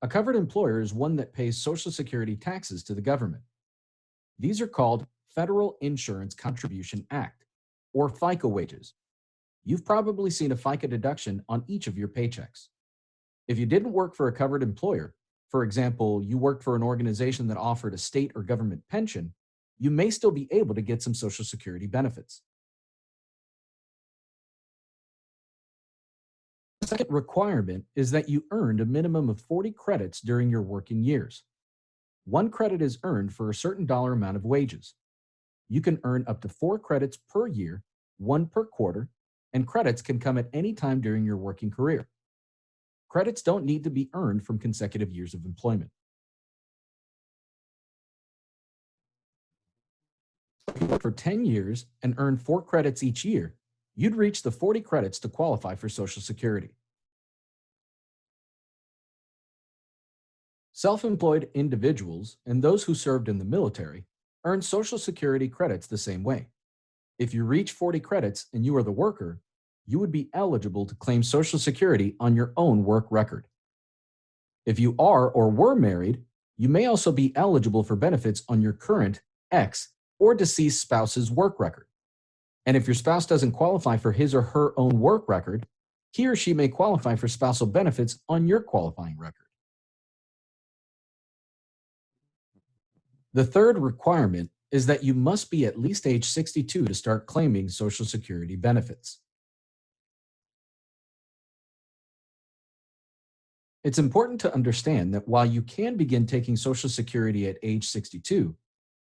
A covered employer is one that pays Social Security taxes to the government. These are called Federal Insurance Contribution Act, or FICA wages. You've probably seen a FICA deduction on each of your paychecks. If you didn't work for a covered employer, for example, you worked for an organization that offered a state or government pension, you may still be able to get some Social Security benefits. The second requirement is that you earned a minimum of 40 credits during your working years. 1 credit is earned for a certain dollar amount of wages. You can earn up to 4 credits per year, 1 per quarter, and credits can come at any time during your working career. Credits don't need to be earned from consecutive years of employment. If you work for 10 years and earn 4 credits each year, you'd reach the 40 credits to qualify for Social Security. Self-employed individuals and those who served in the military earn Social Security credits the same way. If you reach 40 credits and you are the worker, you would be eligible to claim Social Security on your own work record. If you are or were married, you may also be eligible for benefits on your current, ex, or deceased spouse's work record. And if your spouse doesn't qualify for his or her own work record, he or she may qualify for spousal benefits on your qualifying record. The third requirement is that you must be at least age 62 to start claiming Social Security benefits. It's important to understand that while you can begin taking Social Security at age 62,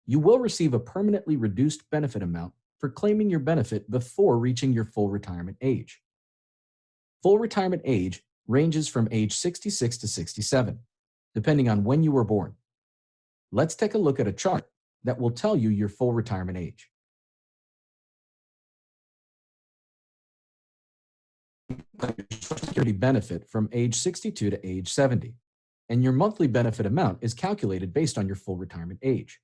you will receive a permanently reduced benefit amount for claiming your benefit before reaching your full retirement age. Full retirement age ranges from age 66 to 67, depending on when you were born. Let's take a look at a chart that will tell you your full retirement age. Your Social Security benefit from age 62 to age 70, and your monthly benefit amount is calculated based on your full retirement age.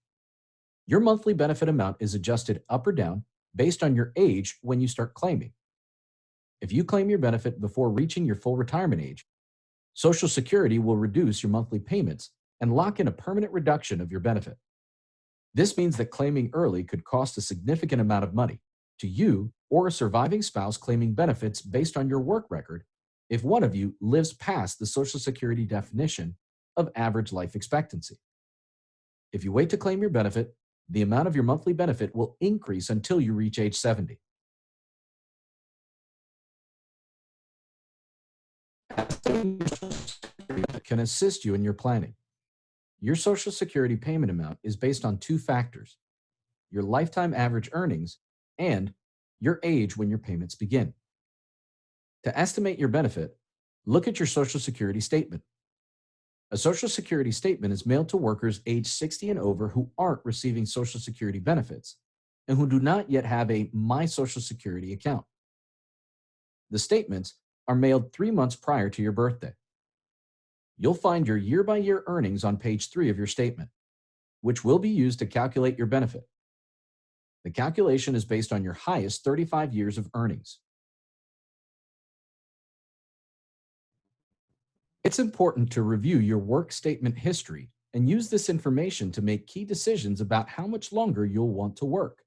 Your monthly benefit amount is adjusted up or down based on your age when you start claiming. If you claim your benefit before reaching your full retirement age, Social Security will reduce your monthly payments and lock in a permanent reduction of your benefit. This means that claiming early could cost a significant amount of money to you or a surviving spouse claiming benefits based on your work record if one of you lives past the Social Security definition of average life expectancy. If you wait to claim your benefit, the amount of your monthly benefit will increase until you reach age 70. Can assist you in your planning. Your Social Security payment amount is based on two factors: your lifetime average earnings and your age when your payments begin. To estimate your benefit, look at your Social Security statement. A Social Security statement is mailed to workers age 60 and over who aren't receiving Social Security benefits and who do not yet have a My Social Security account. The statements are mailed 3 months prior to your birthday. You'll find your year-by-year earnings on page 3 of your statement, which will be used to calculate your benefit. The calculation is based on your highest 35 years of earnings. It's important to review your work statement history and use this information to make key decisions about how much longer you'll want to work.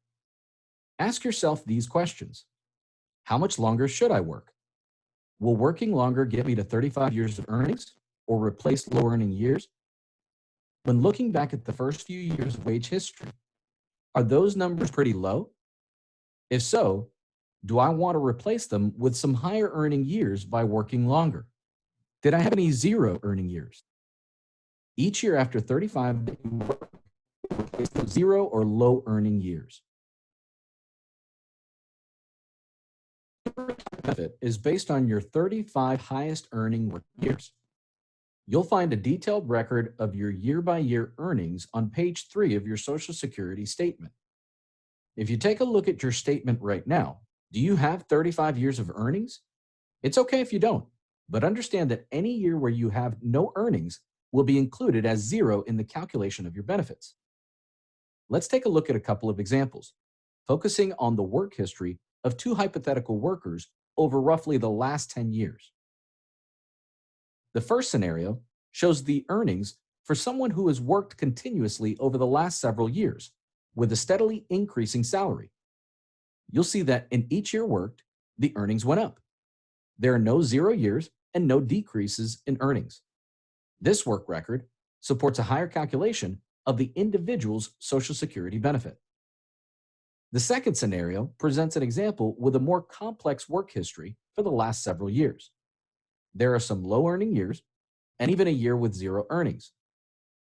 Ask yourself these questions. How much longer should I work? Will working longer get me to 35 years of earnings or replace low earning years? When looking back at the first few years of wage history, are those numbers pretty low? If so, do I want to replace them with some higher earning years by working longer? Did I have any zero earning years? Each year after 35, that you work, replace those zero or low earning years. Your benefit is based on your 35 highest earning work years. You'll find a detailed record of your year-by-year earnings on page 3 of your Social Security statement. If you take a look at your statement right now, do you have 35 years of earnings? It's okay if you don't, but understand that any year where you have no earnings will be included as zero in the calculation of your benefits. Let's take a look at a couple of examples, focusing on the work history of two hypothetical workers over roughly the last 10 years. The first scenario shows the earnings for someone who has worked continuously over the last several years with a steadily increasing salary. You'll see that in each year worked, the earnings went up. There are no 0 years and no decreases in earnings. This work record supports a higher calculation of the individual's Social Security benefit. The second scenario presents an example with a more complex work history for the last several years. There are some low earning years and even a year with 0 earnings.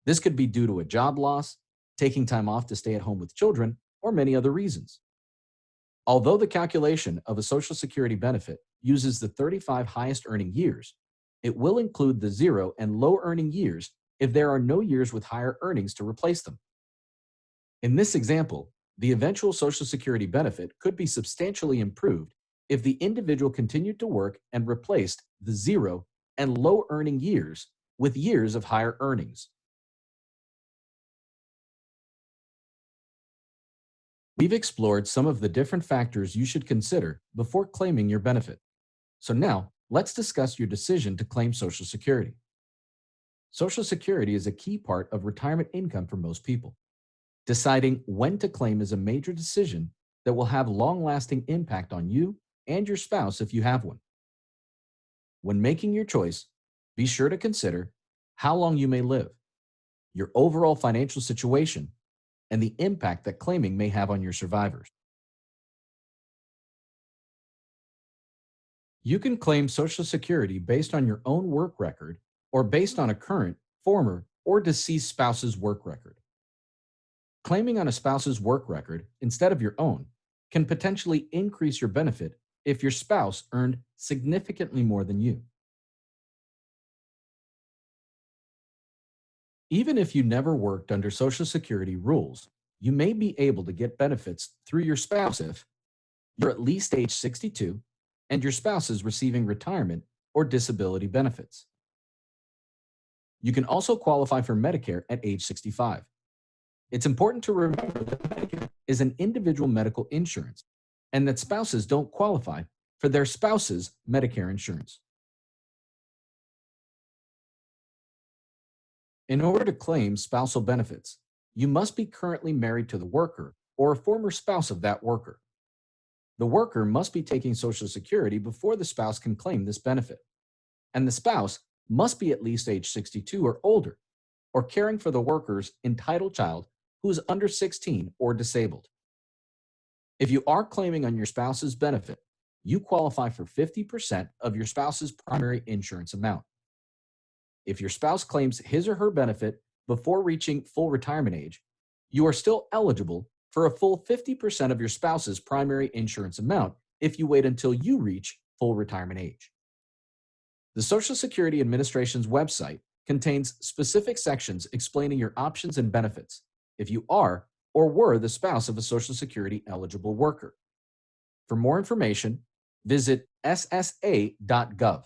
This could be due to a job loss, taking time off to stay at home with children, or many other reasons. Although the calculation of a Social Security benefit uses the 35 highest earning years, it will include the 0 and low earning years if there are no years with higher earnings to replace them. In this example, the eventual Social Security benefit could be substantially improved if the individual continued to work and replaced the 0 and low earning years with years of higher earnings. We've explored some of the different factors you should consider before claiming your benefit. So now, let's discuss your decision to claim Social Security. Social Security is a key part of retirement income for most people. Deciding when to claim is a major decision that will have long-lasting impact on you and your spouse if you have one. When making your choice, be sure to consider how long you may live, your overall financial situation, and the impact that claiming may have on your survivors. You can claim Social Security based on your own work record or based on a current, former, or deceased spouse's work record. Claiming on a spouse's work record instead of your own can potentially increase your benefit if your spouse earned significantly more than you. Even if you never worked under Social Security rules, you may be able to get benefits through your spouse if you're at least age 62 and your spouse is receiving retirement or disability benefits. You can also qualify for Medicare at age 65. It's important to remember that Medicare is an individual medical insurance and that spouses don't qualify for their spouse's Medicare insurance. In order to claim spousal benefits, you must be currently married to the worker or a former spouse of that worker. The worker must be taking Social Security before the spouse can claim this benefit, and the spouse must be at least age 62 or older, or caring for the worker's entitled child who is under 16 or disabled. If you are claiming on your spouse's benefit, you qualify for 50% of your spouse's primary insurance amount. If your spouse claims his or her benefit before reaching full retirement age, you are still eligible for a full 50% of your spouse's primary insurance amount if you wait until you reach full retirement age. The Social Security Administration's website contains specific sections explaining your options and benefits if you are or were the spouse of a Social Security eligible worker. For more information, visit ssa.gov.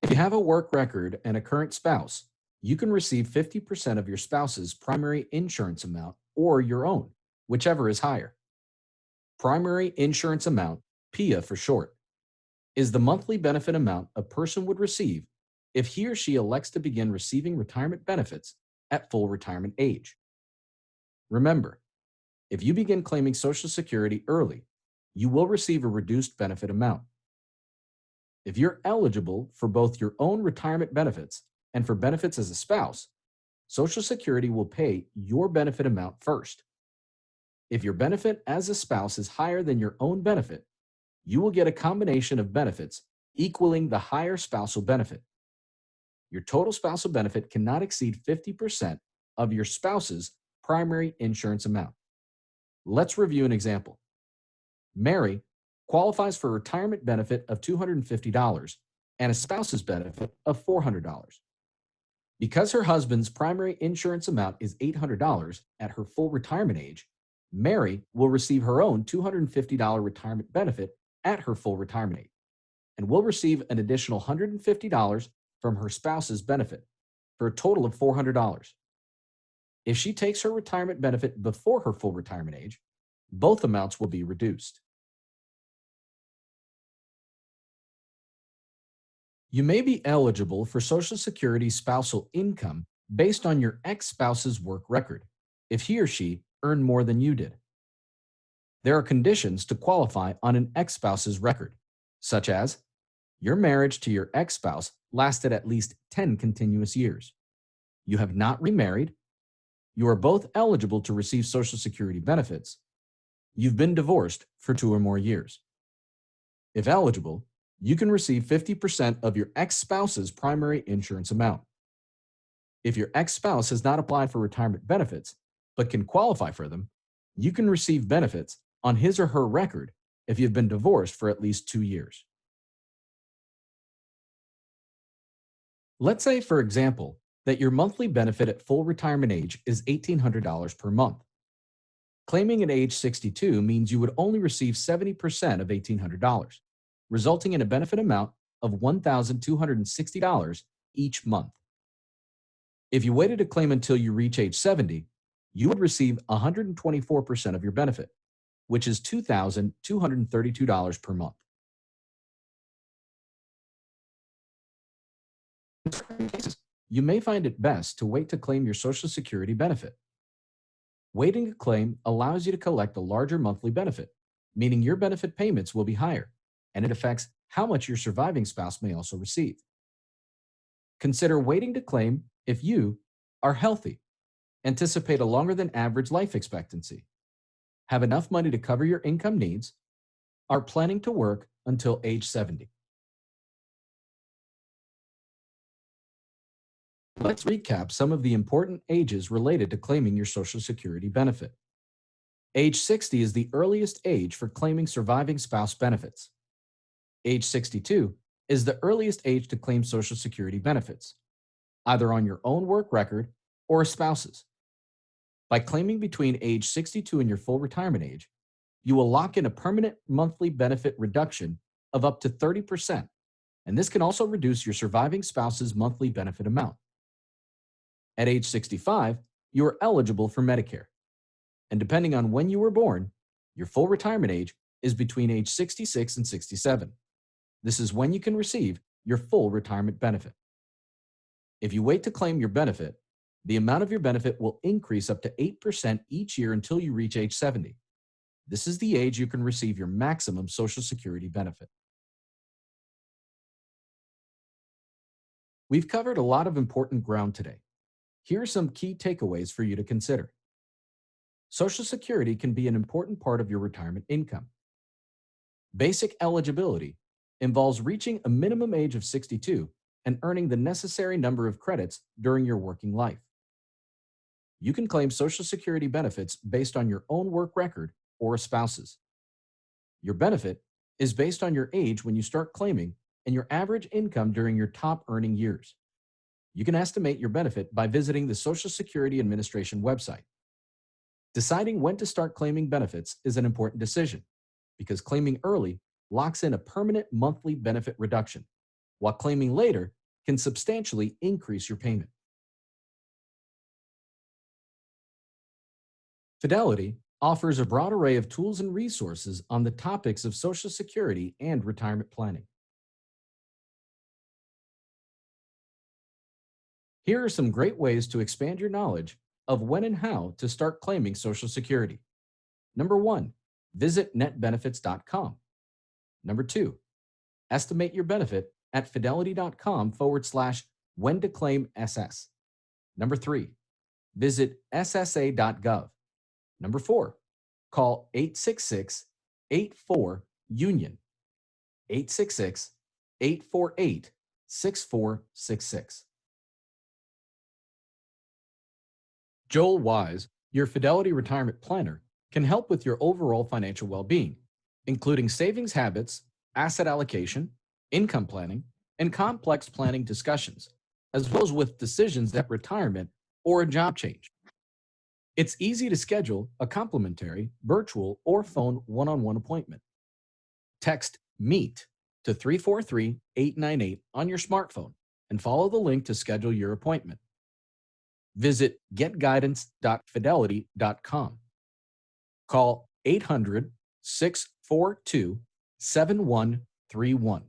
If you have a work record and a current spouse, you can receive 50% of your spouse's primary insurance amount or your own, whichever is higher. Primary insurance amount, PIA for short, is the monthly benefit amount a person would receive if he or she elects to begin receiving retirement benefits at full retirement age. Remember, if you begin claiming Social Security early, you will receive a reduced benefit amount. If you're eligible for both your own retirement benefits and for benefits as a spouse, Social Security will pay your benefit amount first. If your benefit as a spouse is higher than your own benefit, you will get a combination of benefits equaling the higher spousal benefit. Your total spousal benefit cannot exceed 50% of your spouse's primary insurance amount. Let's review an example. Mary qualifies for a retirement benefit of $250 and a spouse's benefit of $400. Because her husband's primary insurance amount is $800 at her full retirement age, Mary will receive her own $250 retirement benefit at her full retirement age and will receive an additional $150 from her spouse's benefit for a total of $400. If she takes her retirement benefit before her full retirement age, both amounts will be reduced. You may be eligible for Social Security spousal income based on your ex-spouse's work record, if he or she earned more than you did. There are conditions to qualify on an ex-spouse's record, such as your marriage to your ex-spouse lasted at least 10 continuous years. You have not remarried. You are both eligible to receive Social Security benefits. You've been divorced for 2 or more years. If eligible, you can receive 50% of your ex-spouse's primary insurance amount. If your ex-spouse has not applied for retirement benefits, but can qualify for them, you can receive benefits on his or her record if you've been divorced for at least 2 years. Let's say, for example, that your monthly benefit at full retirement age is $1,800 per month. Claiming at age 62 means you would only receive 70% of $1,800, resulting in a benefit amount of $1,260 each month. If you waited to claim until you reach age 70, you would receive 124% of your benefit, which is $2,232 per month. In certain cases, you may find it best to wait to claim your Social Security benefit. Waiting to claim allows you to collect a larger monthly benefit, meaning your benefit payments will be higher, and it affects how much your surviving spouse may also receive. Consider waiting to claim If you are healthy, anticipate a longer than average life expectancy, have enough money to cover your income needs, are planning to work until age 70. Let's recap some of the important ages related to claiming your Social Security benefit. Age 60 is the earliest age for claiming surviving spouse benefits. Age 62 is the earliest age to claim Social Security benefits, either on your own work record or a spouse's. By claiming between age 62 and your full retirement age, you will lock in a permanent monthly benefit reduction of up to 30%, and this can also reduce your surviving spouse's monthly benefit amount. At age 65, you are eligible for Medicare, and depending on when you were born, your full retirement age is between age 66 and 67. This is when you can receive your full retirement benefit. If you wait to claim your benefit, the amount of your benefit will increase up to 8% each year until you reach age 70. This is the age you can receive your maximum Social Security benefit. We've covered a lot of important ground today. Here are some key takeaways for you to consider. Social Security can be an important part of your retirement income. Basic eligibility involves reaching a minimum age of 62 and earning the necessary number of credits during your working life. You can claim Social Security benefits based on your own work record or a spouse's. Your benefit is based on your age when you start claiming and your average income during your top earning years. You can estimate your benefit by visiting the Social Security Administration website. Deciding when to start claiming benefits is an important decision because claiming early locks in a permanent monthly benefit reduction, while claiming later can substantially increase your payment. Fidelity offers a broad array of tools and resources on the topics of Social Security and retirement planning. Here are some great ways to expand your knowledge of when and how to start claiming Social Security. Number 1, visit netbenefits.com. Number 2, estimate your benefit at fidelity.com/when to claim SS. Number 3, visit ssa.gov. Number 4, call 866-84-UNION, 866-848-6466. Joel Wise, your Fidelity Retirement Planner, can help with your overall financial well-being, including savings habits, asset allocation, income planning, and complex planning discussions, as well as with decisions at retirement or a job change. It's easy to schedule a complimentary, virtual, or phone one-on-one appointment. Text MEET to 343-898 on your smartphone and follow the link to schedule your appointment. Visit getguidance.fidelity.com. Call 800-642-7131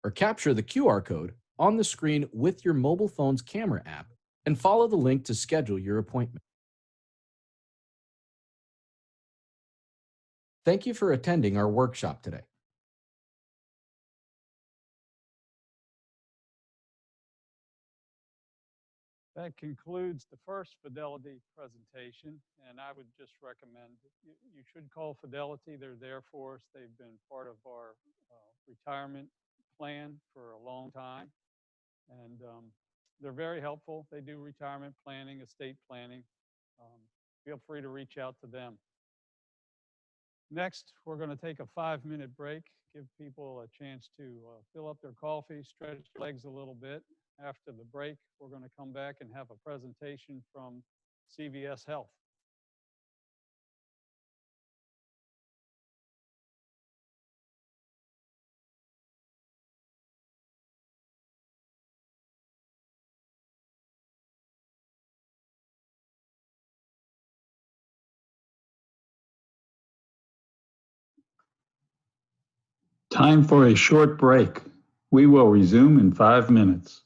or capture the QR code on the screen with your mobile phone's camera app and follow the link to schedule your appointment. Thank you for attending our workshop today. That concludes the first Fidelity presentation, and I would just recommend you should call Fidelity. They're there for us. They've been part of our retirement plan for a long time, and they're very helpful. They do retirement planning, estate planning. Feel free to reach out to them. Next, we're going to take a 5-minute break, give people a chance to fill up their coffee, stretch legs a little bit. After the break, we're going to come back and have a presentation from CVS Health. Time for a short break. We will resume in 5 minutes.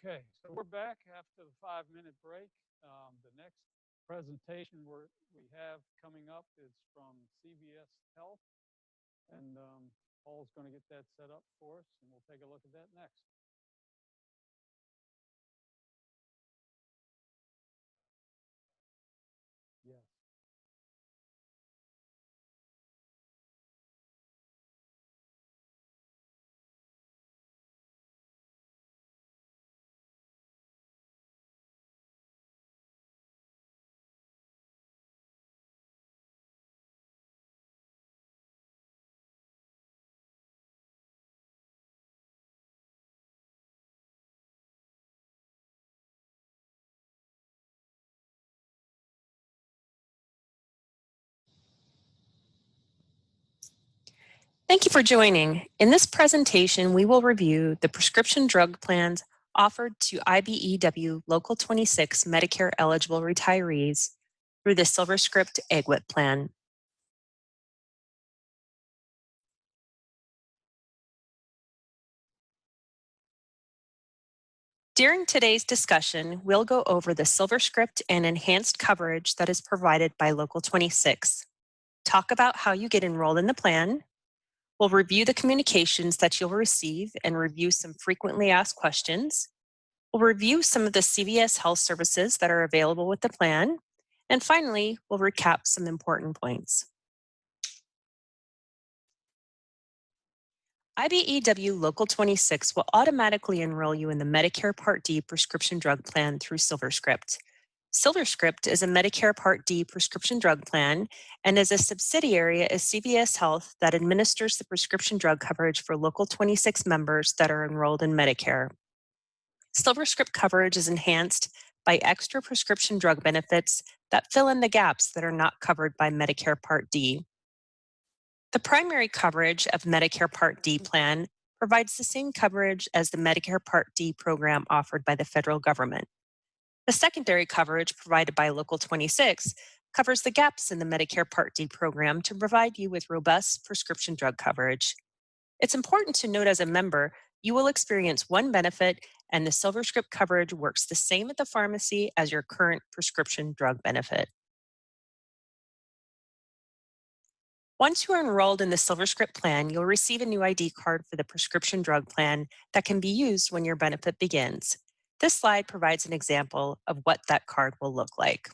Okay, so we're back after the 5-minute break. The next presentation we have coming up is from CVS Health, and Paul's going to get that set up for us, and we'll take a look at that next. Yes. Thank you for joining. In this presentation, we will review the prescription drug plans offered to IBEW Local 26 Medicare eligible retirees through the SilverScript EGWP plan. During today's discussion, we'll go over the SilverScript and enhanced coverage that is provided by Local 26, talk about how you get enrolled in the plan. We'll review the communications that you'll receive and review some frequently asked questions. We'll review some of the CVS Health services that are available with the plan. And finally, we'll recap some important points. IBEW Local 26 will automatically enroll you in the Medicare Part D prescription drug plan through SilverScript. SilverScript is a Medicare Part D prescription drug plan and is a subsidiary of CVS Health that administers the prescription drug coverage for Local 26 members that are enrolled in Medicare. SilverScript coverage is enhanced by extra prescription drug benefits that fill in the gaps that are not covered by Medicare Part D. The primary coverage of Medicare Part D plan provides the same coverage as the Medicare Part D program offered by the federal government. The secondary coverage provided by Local 26 covers the gaps in the Medicare Part D program to provide you with robust prescription drug coverage. It's important to note as a member, you will experience one benefit, and the SilverScript coverage works the same at the pharmacy as your current prescription drug benefit. Once you are enrolled in the SilverScript plan, you'll receive a new ID card for the prescription drug plan that can be used when your benefit begins. This slide provides an example of what that card will look like.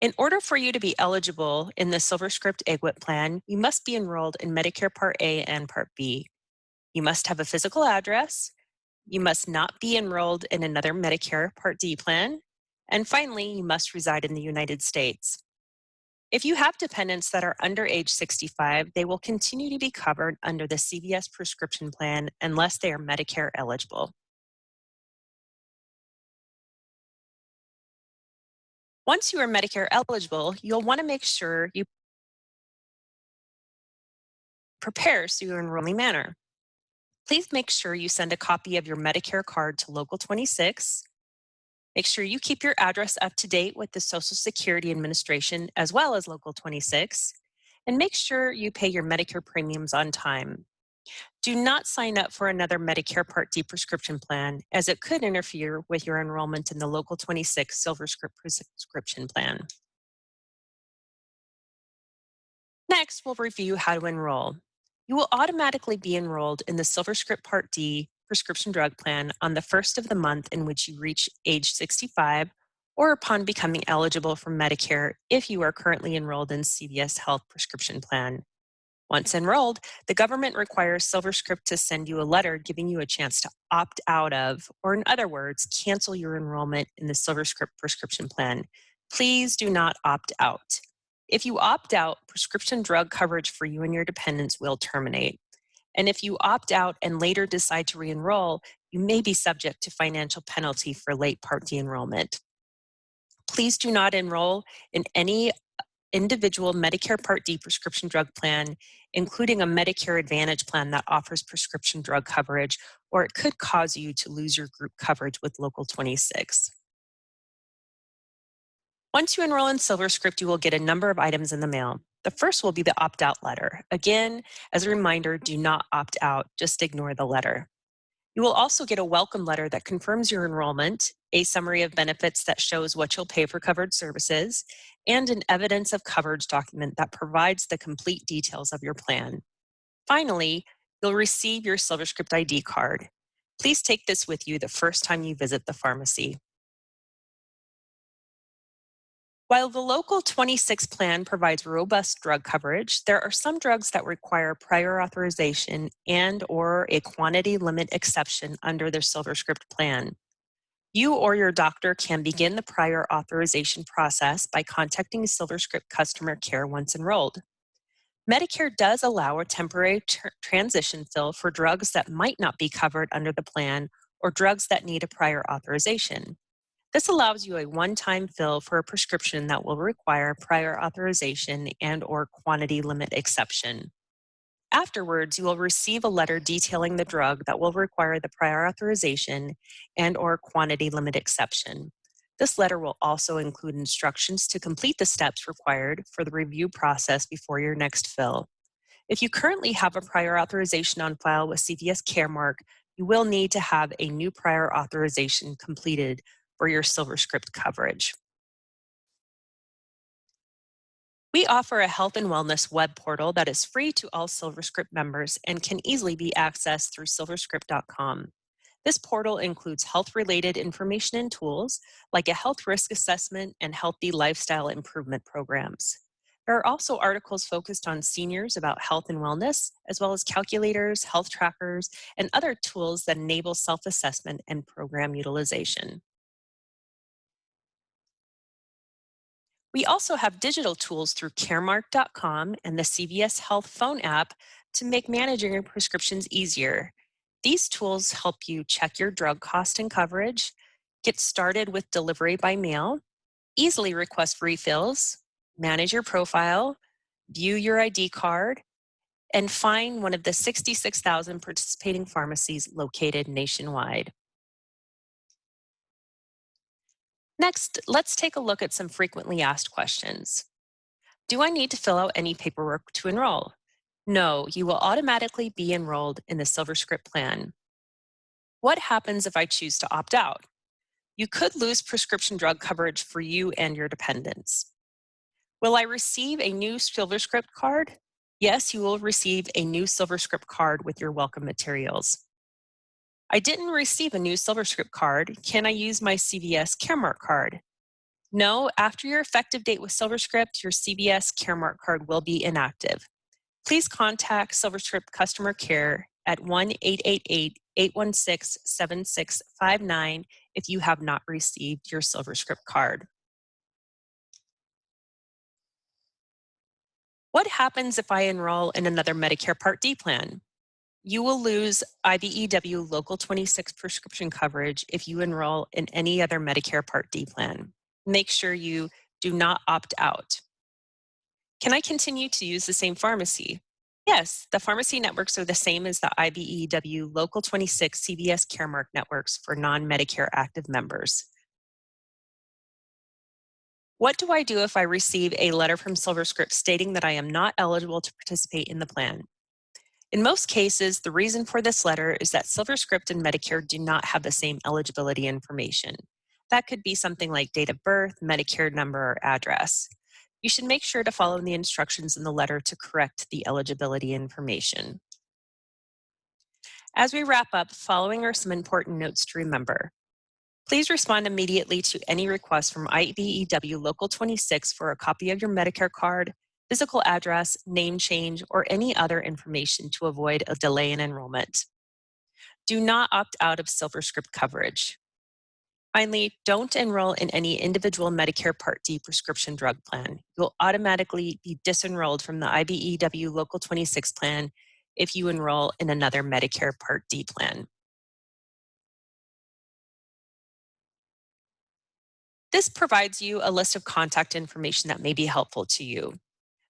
In order for you to be eligible in the SilverScript EGWP plan, you must be enrolled in Medicare Part A and Part B. You must have a physical address. You must not be enrolled in another Medicare Part D plan. And finally, you must reside in the United States. If you have dependents that are under age 65, they will continue to be covered under the CVS prescription plan unless they are Medicare eligible. Once you are Medicare eligible, you'll want to make sure you prepare so you're in a timely manner. Please make sure you send a copy of your Medicare card to Local 26. Make sure you keep your address up to date with the Social Security Administration as well as Local 26, and make sure you pay your Medicare premiums on time. Do not sign up for another Medicare Part D prescription plan, as it could interfere with your enrollment in the Local 26 SilverScript prescription plan. Next, we'll review how to enroll. You will automatically be enrolled in the SilverScript Part D prescription drug plan on the first of the month in which you reach age 65 or upon becoming eligible for Medicare if you are currently enrolled in CVS Health prescription plan. Once enrolled, the government requires SilverScript to send you a letter giving you a chance to opt out of, or in other words, cancel your enrollment in the SilverScript prescription plan. Please do not opt out. If you opt out, prescription drug coverage for you and your dependents will terminate. And if you opt out and later decide to re-enroll, you may be subject to financial penalty for late Part D enrollment. Please do not enroll in any individual Medicare Part D prescription drug plan, including a Medicare Advantage plan that offers prescription drug coverage, or it could cause you to lose your group coverage with Local 26. Once you enroll in SilverScript, you will get a number of items in the mail. The first will be the opt-out letter. Again, as a reminder, do not opt out, just ignore the letter. You will also get a welcome letter that confirms your enrollment, a summary of benefits that shows what you'll pay for covered services, and an evidence of coverage document that provides the complete details of your plan. Finally, you'll receive your SilverScript ID card. Please take this with you the first time you visit the pharmacy. While the Local 26 plan provides robust drug coverage, there are some drugs that require prior authorization and/or a quantity limit exception under their SilverScript plan. You or your doctor can begin the prior authorization process by contacting SilverScript customer care once enrolled. Medicare does allow a temporary transition fill for drugs that might not be covered under the plan or drugs that need a prior authorization. This allows you a one-time fill for a prescription that will require prior authorization and/or quantity limit exception. Afterwards, you will receive a letter detailing the drug that will require the prior authorization and/or quantity limit exception. This letter will also include instructions to complete the steps required for the review process before your next fill. If you currently have a prior authorization on file with CVS Caremark, you will need to have a new prior authorization completed for your SilverScript coverage. We offer a health and wellness web portal that is free to all SilverScript members and can easily be accessed through silverscript.com. This portal includes health-related information and tools like a health risk assessment and healthy lifestyle improvement programs. There are also articles focused on seniors about health and wellness, as well as calculators, health trackers, and other tools that enable self-assessment and program utilization. We also have digital tools through caremark.com and the CVS Health phone app to make managing your prescriptions easier. These tools help you check your drug cost and coverage, get started with delivery by mail, easily request refills, manage your profile, view your ID card, and find one of the 66,000 participating pharmacies located nationwide. Next, let's take a look at some frequently asked questions. Do I need to fill out any paperwork to enroll? No, you will automatically be enrolled in the SilverScript plan. What happens if I choose to opt out? You could lose prescription drug coverage for you and your dependents. Will I receive a new SilverScript card? Yes, you will receive a new SilverScript card with your welcome materials. I didn't receive a new SilverScript card. Can I use my CVS Caremark card? No, after your effective date with SilverScript, your CVS Caremark card will be inactive. Please contact SilverScript customer care at 1-888-816-7659 if you have not received your SilverScript card. What happens if I enroll in another Medicare Part D plan? You will lose IBEW Local 26 prescription coverage if you enroll in any other Medicare Part D plan. Make sure you do not opt out. Can I continue to use the same pharmacy? Yes, the pharmacy networks are the same as the IBEW Local 26 CVS Caremark networks for non-Medicare active members. What do I do if I receive a letter from SilverScript stating that I am not eligible to participate in the plan? In most cases, the reason for this letter is that SilverScript and Medicare do not have the same eligibility information. That could be something like date of birth, Medicare number, or address. You should make sure to follow the instructions in the letter to correct the eligibility information. As we wrap up, following are some important notes to remember. Please respond immediately to any request from IBEW Local 26 for a copy of your Medicare card, physical address, name change, or any other information to avoid a delay in enrollment. Do not opt out of SilverScript coverage. Finally, don't enroll in any individual Medicare Part D prescription drug plan. You'll automatically be disenrolled from the IBEW Local 26 plan if you enroll in another Medicare Part D plan. This provides you a list of contact information that may be helpful to you.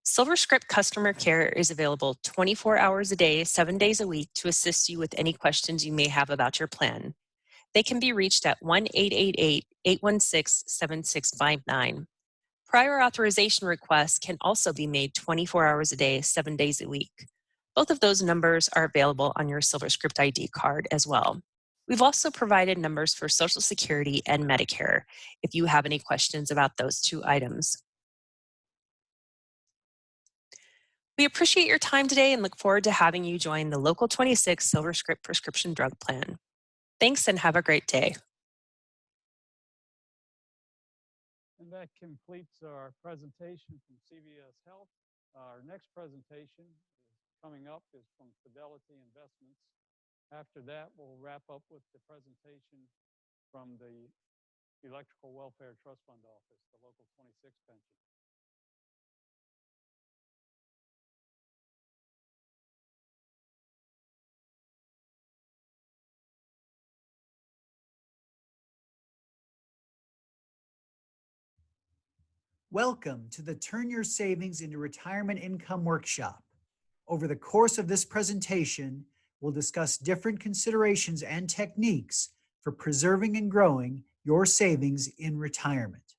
SilverScript customer care is available 24 hours a day, 7 days a week to assist you with any questions you may have about your plan. They can be reached at 1-888-816-7659. Prior authorization requests can also be made 24 hours a day, 7 days a week. Both of those numbers are available on your SilverScript ID card as well. We've also provided numbers for Social Security and Medicare if you have any questions about those two items. We appreciate your time today and look forward to having you join the Local 26 SilverScript Prescription Drug Plan. Thanks and have a great day. And that completes our presentation from CVS Health. Our next presentation coming up is from Fidelity Investments. After that, we'll wrap up with the presentation from the Electrical Welfare Trust Fund Office, the Local 26 pension. Welcome to the Turn Your Savings into Retirement Income workshop. Over the course of this presentation, we'll discuss different considerations and techniques for preserving and growing your savings in retirement.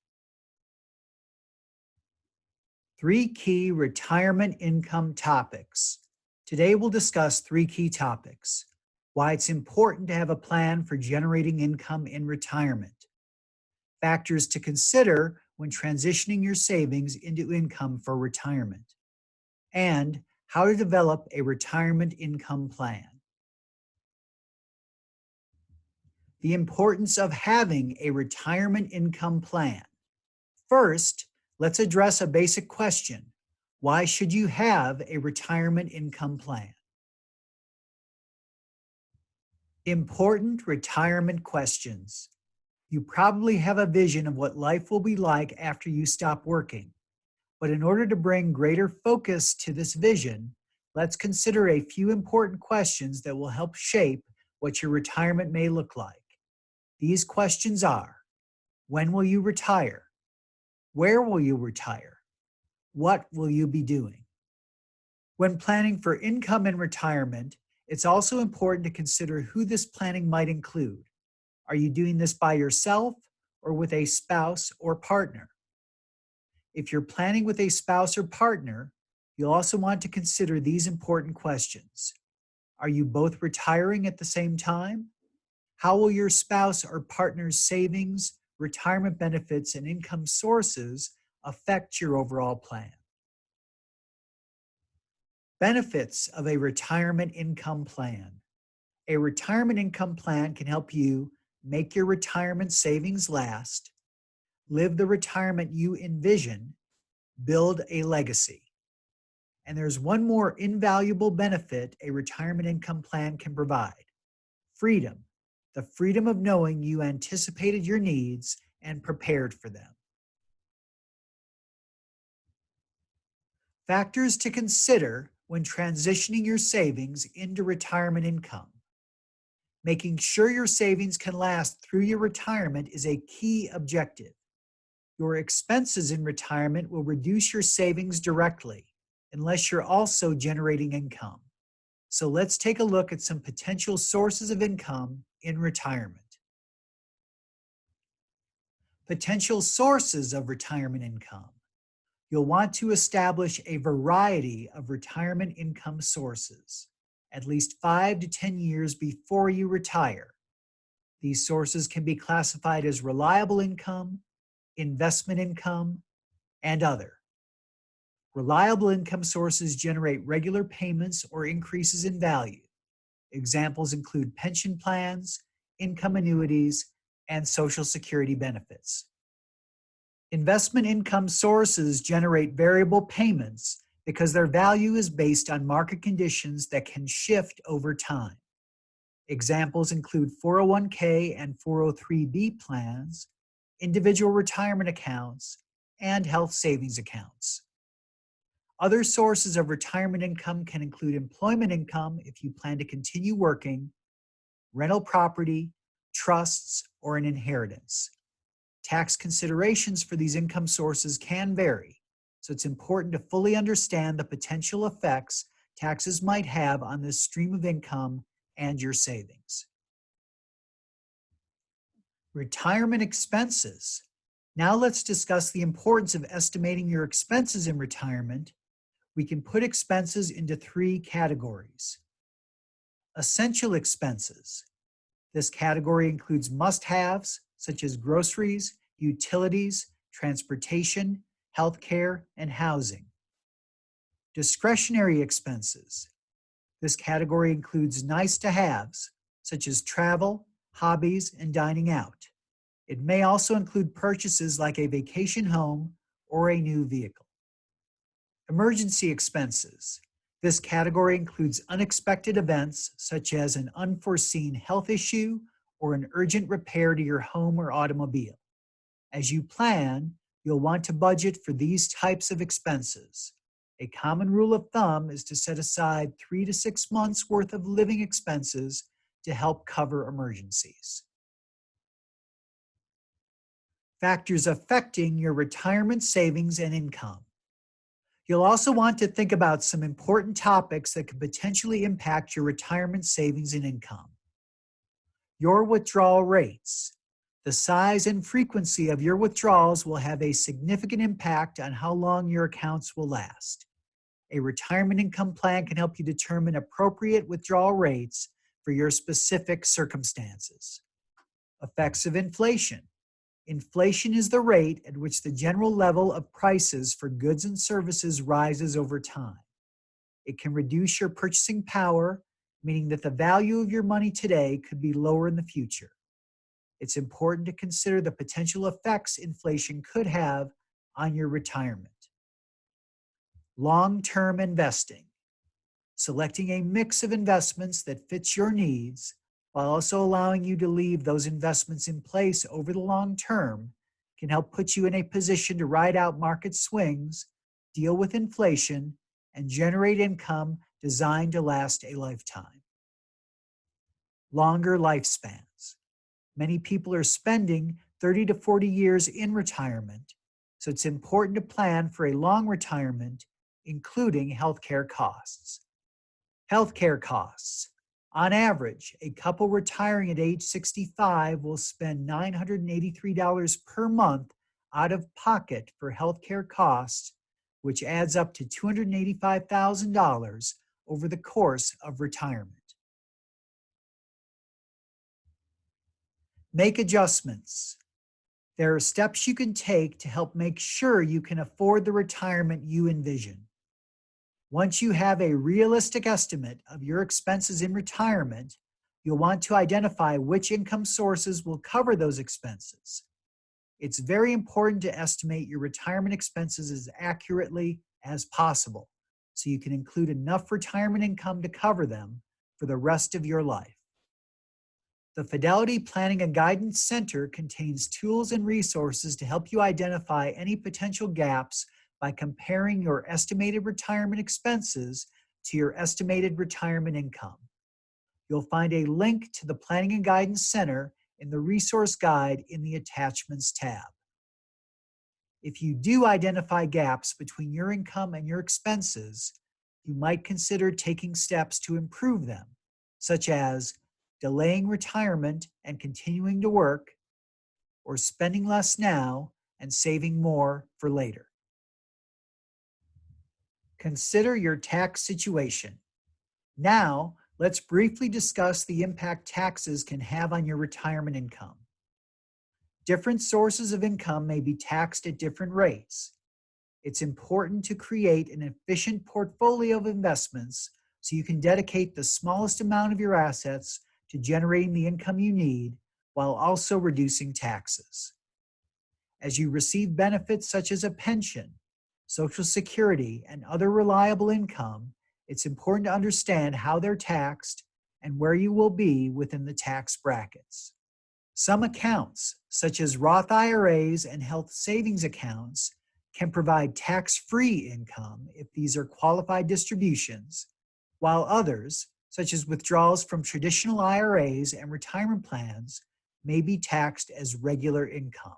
3 key retirement income topics. Today we'll discuss 3 key topics: why it's important to have a plan for generating income in retirement, factors to consider when transitioning your savings into income for retirement, and how to develop a retirement income plan. The importance of having a retirement income plan. First, let's address a basic question. Why should you have a retirement income plan? Important retirement questions. You probably have a vision of what life will be like after you stop working. But in order to bring greater focus to this vision, let's consider a few important questions that will help shape what your retirement may look like. These questions are: when will you retire? Where will you retire? What will you be doing? When planning for income in retirement, it's also important to consider who this planning might include. Are you doing this by yourself or with a spouse or partner? If you're planning with a spouse or partner, you'll also want to consider these important questions. Are you both retiring at the same time? How will your spouse or partner's savings, retirement benefits, and income sources affect your overall plan? Benefits of a retirement income plan. A retirement income plan can help you make your retirement savings last, live the retirement you envision, build a legacy. And there's one more invaluable benefit a retirement income plan can provide: freedom. The freedom of knowing you anticipated your needs and prepared for them. Factors to consider when transitioning your savings into retirement income. Making sure your savings can last through your retirement is a key objective. Your expenses in retirement will reduce your savings directly, unless you're also generating income. So let's take a look at some potential sources of income in retirement. Potential sources of retirement income. You'll want to establish a variety of retirement income sources, at least 5 to 10 years before you retire. These sources can be classified as reliable income, investment income, and other. Reliable income sources generate regular payments or increases in value. Examples include pension plans, income annuities, and Social Security benefits. Investment income sources generate variable payments because their value is based on market conditions that can shift over time. Examples include 401k and 403b plans, individual retirement accounts, and health savings accounts. Other sources of retirement income can include employment income if you plan to continue working, rental property, trusts, or an inheritance. Tax considerations for these income sources can vary, so it's important to fully understand the potential effects taxes might have on this stream of income and your savings. Retirement expenses. Now let's discuss the importance of estimating your expenses in retirement. We can put expenses into 3 categories. Essential expenses. This category includes must-haves such as groceries, utilities, transportation, healthcare, and housing. Discretionary expenses. This category includes nice-to-haves such as travel, hobbies, and dining out. It may also include purchases like a vacation home or a new vehicle. Emergency expenses. This category includes unexpected events such as an unforeseen health issue or an urgent repair to your home or automobile. As you plan, you'll want to budget for these types of expenses. A common rule of thumb is to set aside 3 to 6 months worth of living expenses to help cover emergencies. Factors affecting your retirement savings and income. You'll also want to think about some important topics that could potentially impact your retirement savings and income. Your withdrawal rates. The size and frequency of your withdrawals will have a significant impact on how long your accounts will last. A retirement income plan can help you determine appropriate withdrawal rates for your specific circumstances. Effects of inflation. Inflation is the rate at which the general level of prices for goods and services rises over time. It can reduce your purchasing power, meaning that the value of your money today could be lower in the future. It's important to consider the potential effects inflation could have on your retirement. Long-term investing. Selecting a mix of investments that fits your needs while also allowing you to leave those investments in place over the long term can help put you in a position to ride out market swings, deal with inflation, and generate income designed to last a lifetime. Longer lifespans. Many people are spending 30 to 40 years in retirement, so it's important to plan for a long retirement, including healthcare costs. Healthcare costs. On average, a couple retiring at age 65 will spend $983 per month out of pocket for healthcare costs, which adds up to $285,000 over the course of retirement. Make adjustments. There are steps you can take to help make sure you can afford the retirement you envision. Once you have a realistic estimate of your expenses in retirement, you'll want to identify which income sources will cover those expenses. It's very important to estimate your retirement expenses as accurately as possible so you can include enough retirement income to cover them for the rest of your life. The Fidelity Planning and Guidance Center contains tools and resources to help you identify any potential gaps by comparing your estimated retirement expenses to your estimated retirement income. You'll find a link to the Planning and Guidance Center in the resource guide in the Attachments tab. If you do identify gaps between your income and your expenses, you might consider taking steps to improve them, such as delaying retirement and continuing to work, or spending less now and saving more for later. Consider your tax situation. Now, let's briefly discuss the impact taxes can have on your retirement income. Different sources of income may be taxed at different rates. It's important to create an efficient portfolio of investments so you can dedicate the smallest amount of your assets to generating the income you need while also reducing taxes. As you receive benefits such as a pension, Social Security, and other reliable income, it's important to understand how they're taxed and where you will be within the tax brackets. Some accounts, such as Roth IRAs and health savings accounts, can provide tax-free income if these are qualified distributions, while others, such as withdrawals from traditional IRAs and retirement plans, may be taxed as regular income.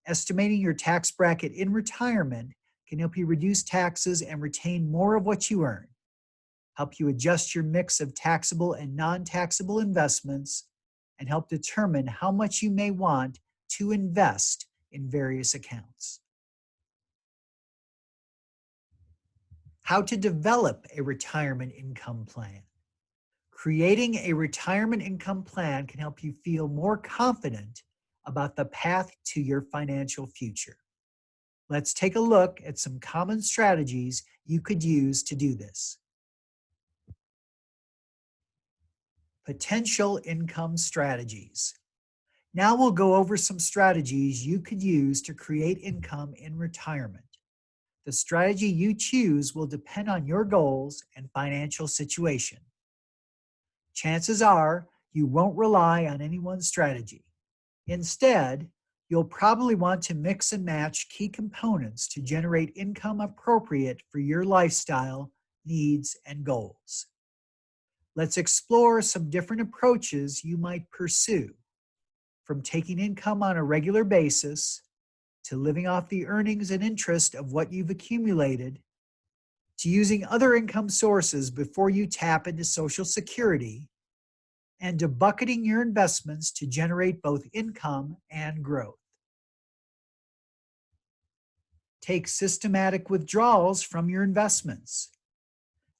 Estimating your tax bracket in retirement can help you reduce taxes and retain more of what you earn, help you adjust your mix of taxable and non-taxable investments, and help determine how much you may want to invest in various accounts. How to develop a retirement income plan. Creating a retirement income plan can help you feel more confident about the path to your financial future. Let's take a look at some common strategies you could use to do this. Potential income strategies. Now we'll go over some strategies you could use to create income in retirement. The strategy you choose will depend on your goals and financial situation. Chances are you won't rely on any one strategy. Instead, you'll probably want to mix and match key components to generate income appropriate for your lifestyle, needs, and goals. Let's explore some different approaches you might pursue, from taking income on a regular basis, to living off the earnings and interest of what you've accumulated, to using other income sources before you tap into Social Security, and to bucketing your investments to generate both income and growth. Take systematic withdrawals from your investments.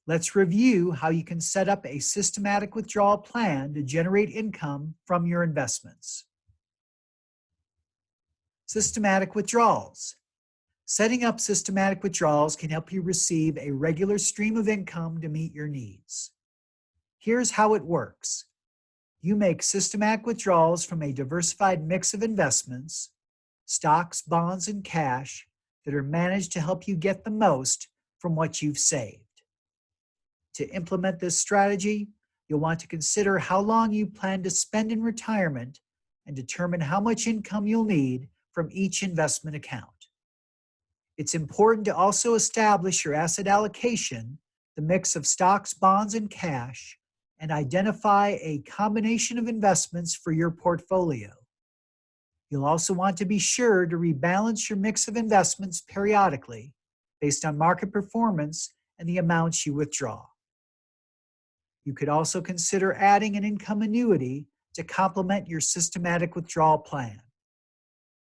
Let's review how you can set up a systematic withdrawal plan to generate income from your investments. Systematic withdrawals. Setting up systematic withdrawals can help you receive a regular stream of income to meet your needs. Here's how it works. You make systematic withdrawals from a diversified mix of investments, stocks, bonds, and cash that are managed to help you get the most from what you've saved. To implement this strategy, you'll want to consider how long you plan to spend in retirement and determine how much income you'll need from each investment account. It's important to also establish your asset allocation, the mix of stocks, bonds, and cash, and identify a combination of investments for your portfolio. You'll also want to be sure to rebalance your mix of investments periodically based on market performance and the amounts you withdraw. You could also consider adding an income annuity to complement your systematic withdrawal plan.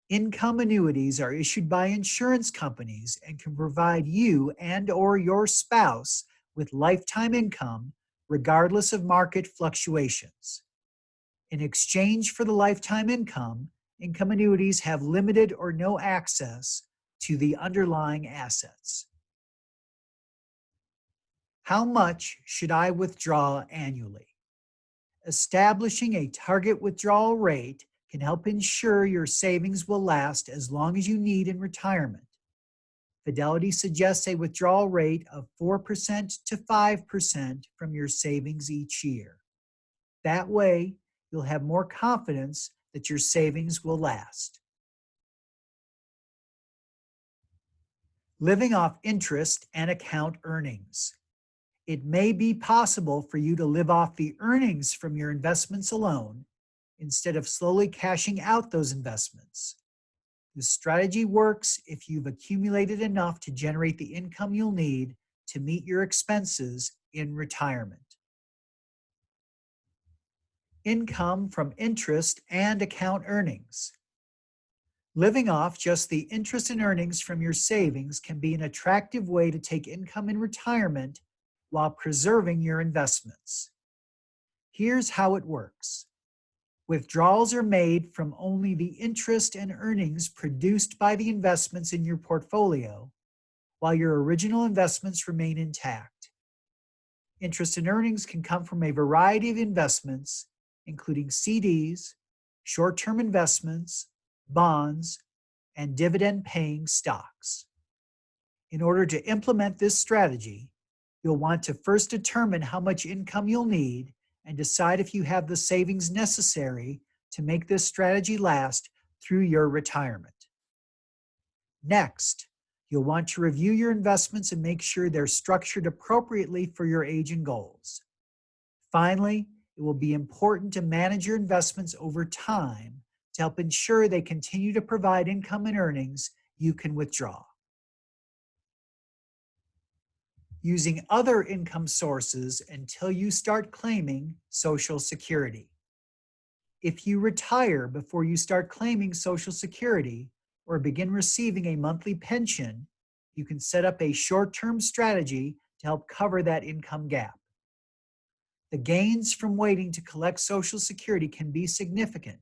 Income annuities are issued by insurance companies and can provide you and/or your spouse with lifetime income regardless of market fluctuations. In exchange for the lifetime income, income annuities have limited or no access to the underlying assets. How much should I withdraw annually? Establishing a target withdrawal rate can help ensure your savings will last as long as you need in retirement. Fidelity suggests a withdrawal rate of 4% to 5% from your savings each year. That way, you'll have more confidence that your savings will last. Living off interest and account earnings. It may be possible for you to live off the earnings from your investments alone instead of slowly cashing out those investments. This strategy works if you've accumulated enough to generate the income you'll need to meet your expenses in retirement. Income from interest and account earnings. Living off just the interest and earnings from your savings can be an attractive way to take income in retirement while preserving your investments. Here's how it works. Withdrawals are made from only the interest and earnings produced by the investments in your portfolio, while your original investments remain intact. Interest and earnings can come from a variety of investments, including CDs, short-term investments, bonds, and dividend-paying stocks. In order to implement this strategy, You'll want to first determine how much income you'll need and decide if you have the savings necessary to make this strategy last through your retirement. Next, you'll want to review your investments and make sure they're structured appropriately for your age and goals. Finally, it will be important to manage your investments over time to help ensure they continue to provide income and earnings you can withdraw. Using other income sources until you start claiming Social Security. If you retire before you start claiming Social Security or begin receiving a monthly pension, you can set up a short-term strategy to help cover that income gap. The gains from waiting to collect Social Security can be significant.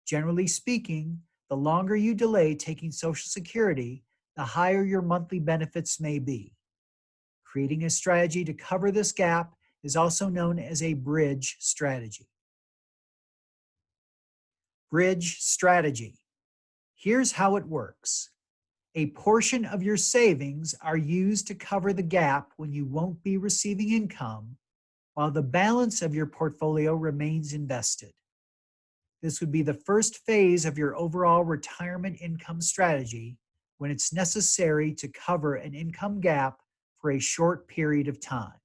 Generally speaking, the longer you delay taking Social Security, the higher your monthly benefits may be. Creating a strategy to cover this gap is also known as a bridge strategy. Bridge strategy. Here's how it works. A portion of your savings are used to cover the gap when you won't be receiving income, while the balance of your portfolio remains invested. This would be the first phase of your overall retirement income strategy when it's necessary to cover an income gap for a short period of time.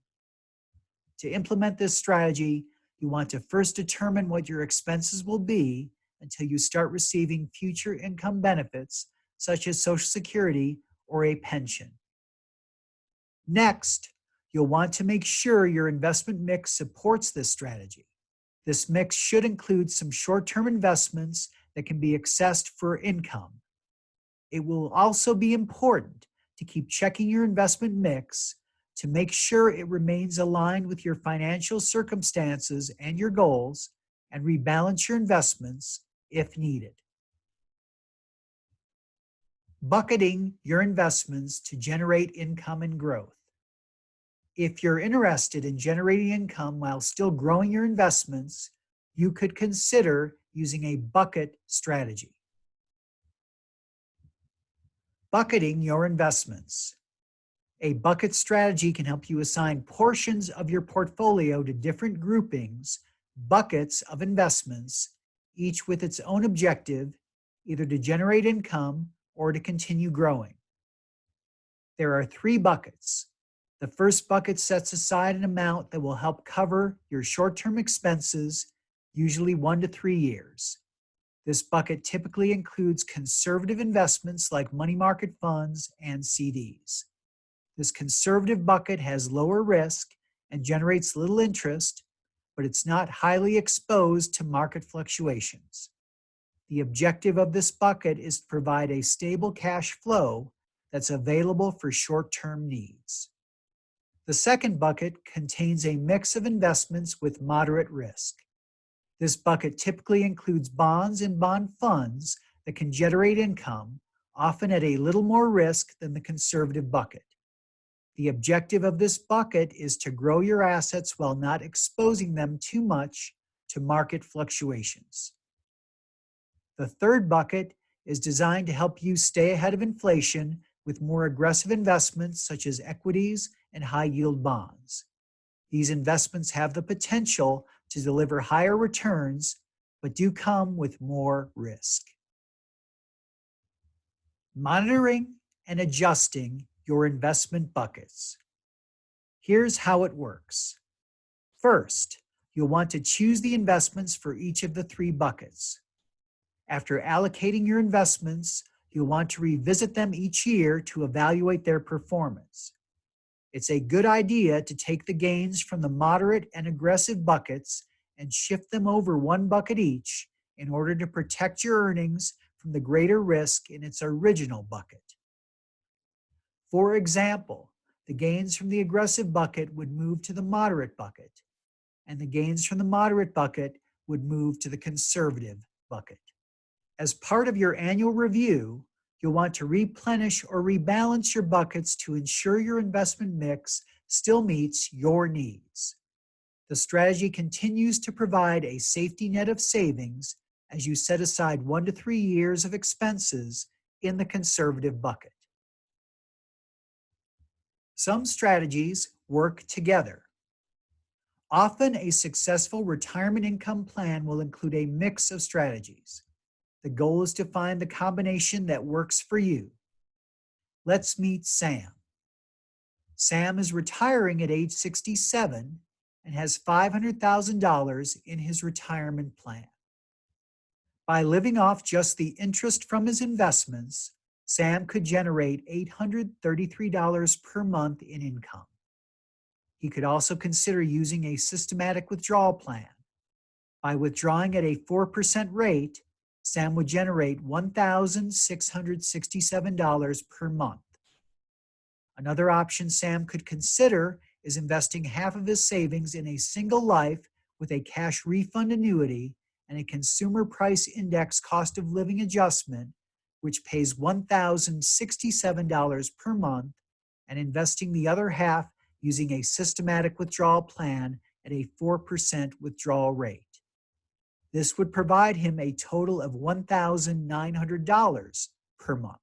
To implement this strategy, you want to first determine what your expenses will be until you start receiving future income benefits such as Social Security or a pension. Next, you'll want to make sure your investment mix supports this strategy. This mix should include some short-term investments that can be accessed for income. It will also be important to keep checking your investment mix to make sure it remains aligned with your financial circumstances and your goals, and rebalance your investments if needed. Bucketing your investments to generate income and growth. If you're interested in generating income while still growing your investments, you could consider using a bucket strategy. Bucketing your investments. A bucket strategy can help you assign portions of your portfolio to different groupings, buckets of investments, each with its own objective, either to generate income or to continue growing. There are 3 buckets. The first bucket sets aside an amount that will help cover your short-term expenses, usually 1 to 3 years. This bucket typically includes conservative investments like money market funds and CDs. This conservative bucket has lower risk and generates little interest, but it's not highly exposed to market fluctuations. The objective of this bucket is to provide a stable cash flow that's available for short-term needs. The second bucket contains a mix of investments with moderate risk. This bucket typically includes bonds and bond funds that can generate income, often at a little more risk than the conservative bucket. The objective of this bucket is to grow your assets while not exposing them too much to market fluctuations. The third bucket is designed to help you stay ahead of inflation with more aggressive investments such as equities and high-yield bonds. These investments have the potential to deliver higher returns, but do come with more risk. Monitoring and adjusting your investment buckets. Here's how it works. First, you'll want to choose the investments for each of the 3 buckets. After allocating your investments, you'll want to revisit them each year to evaluate their performance. It's a good idea to take the gains from the moderate and aggressive buckets and shift them over 1 bucket each in order to protect your earnings from the greater risk in its original bucket. For example, the gains from the aggressive bucket would move to the moderate bucket, and the gains from the moderate bucket would move to the conservative bucket. As part of your annual review, you'll want to replenish or rebalance your buckets to ensure your investment mix still meets your needs. The strategy continues to provide a safety net of savings as you set aside 1 to 3 years of expenses in the conservative bucket. Some strategies work together. Often, a successful retirement income plan will include a mix of strategies. The goal is to find the combination that works for you. Let's meet Sam. Sam is retiring at age 67 and has $500,000 in his retirement plan. By living off just the interest from his investments, Sam could generate $833 per month in income. He could also consider using a systematic withdrawal plan. By withdrawing at a 4% rate, Sam would generate $1,667 per month. Another option Sam could consider is investing half of his savings in a single life with a cash refund annuity and a consumer price index cost of living adjustment, which pays $1,067 per month, and investing the other half using a systematic withdrawal plan at a 4% withdrawal rate. This would provide him a total of $1,900 per month.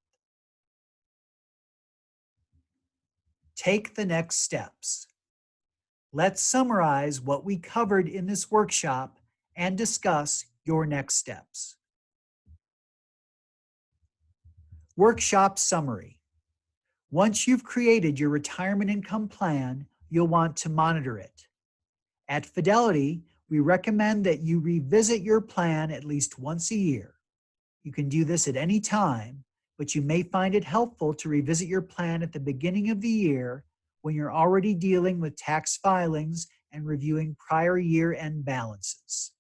Take the next steps. Let's summarize what we covered in this workshop and discuss your next steps. Workshop summary. Once you've created your retirement income plan, you'll want to monitor it. At Fidelity, we recommend that you revisit your plan at least once a year. You can do this at any time, but you may find it helpful to revisit your plan at the beginning of the year when you're already dealing with tax filings and reviewing prior year-end balances.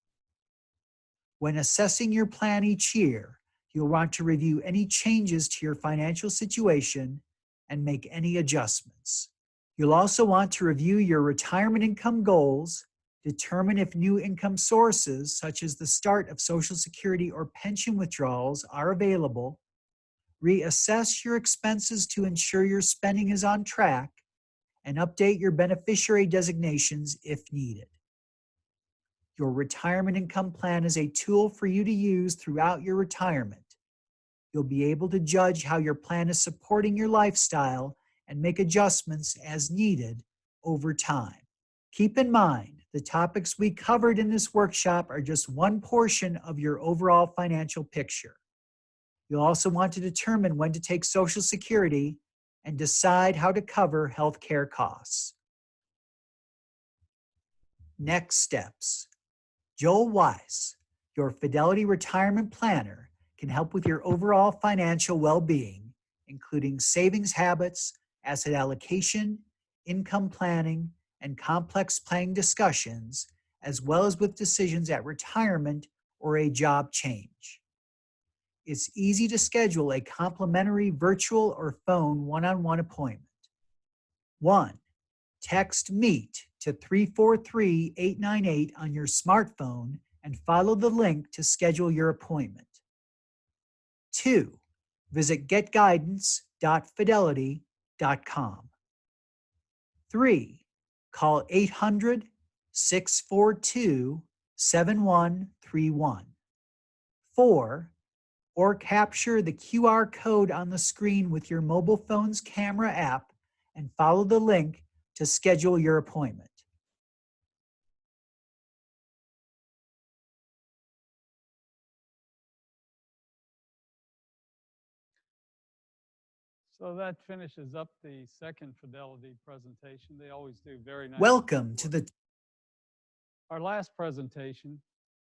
When assessing your plan each year, you'll want to review any changes to your financial situation and make any adjustments. You'll also want to review your retirement income goals, determine if new income sources, such as the start of Social Security or pension withdrawals, are available, reassess your expenses to ensure your spending is on track, and update your beneficiary designations if needed. Your retirement income plan is a tool for you to use throughout your retirement. You'll be able to judge how your plan is supporting your lifestyle and make adjustments as needed over time. Keep in mind, the topics we covered in this workshop are just one portion of your overall financial picture. You'll also want to determine when to take Social Security and decide how to cover health care costs. Next steps. Joel Weiss, your Fidelity retirement planner, can help with your overall financial well-being, including savings habits, asset allocation, income planning, and complex planning discussions, as well as with decisions at retirement or a job change. It's easy to schedule a complimentary virtual or phone one-on-one appointment. 1. Text MEET to 343-898 on your smartphone and follow the link to schedule your appointment. 2. Visit getguidance.fidelity.com. 3. Call 800-642-7131. 4. Or capture the QR code on the screen with your mobile phone's camera app and follow the link to schedule your appointment. So that finishes up the second Fidelity presentation. They always do very nice. Welcome to the Our last presentation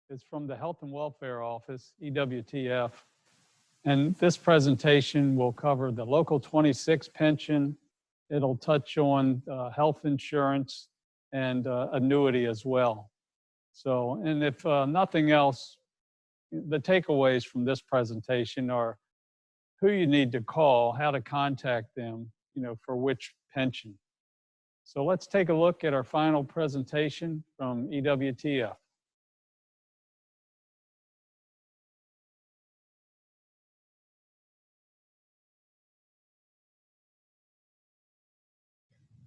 is from the Health and Welfare Office, EWTF. And this presentation will cover the Local 26 pension. It'll touch on health insurance and annuity as well. So, and if nothing else, the takeaways from this presentation are who you need to call, how to contact them, for which pension. So let's take a look at our final presentation from EWTF.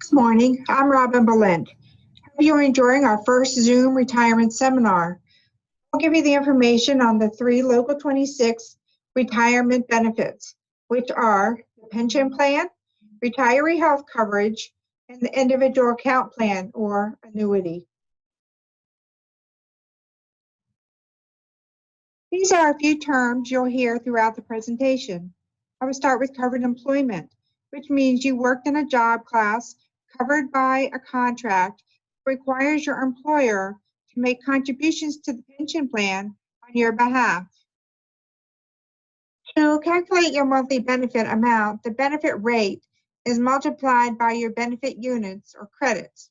Good morning, I'm Robin Balint. Hope you're enjoying our first Zoom retirement seminar. I'll give you the information on the 3 Local 26 retirement benefits, which are the pension plan, retiree health coverage, and the individual account plan or annuity. These are a few terms you'll hear throughout the presentation. I will start with covered employment, which means you worked in a job class covered by a contract that requires your employer to make contributions to the pension plan on your behalf. To calculate your monthly benefit amount, the benefit rate is multiplied by your benefit units or credits.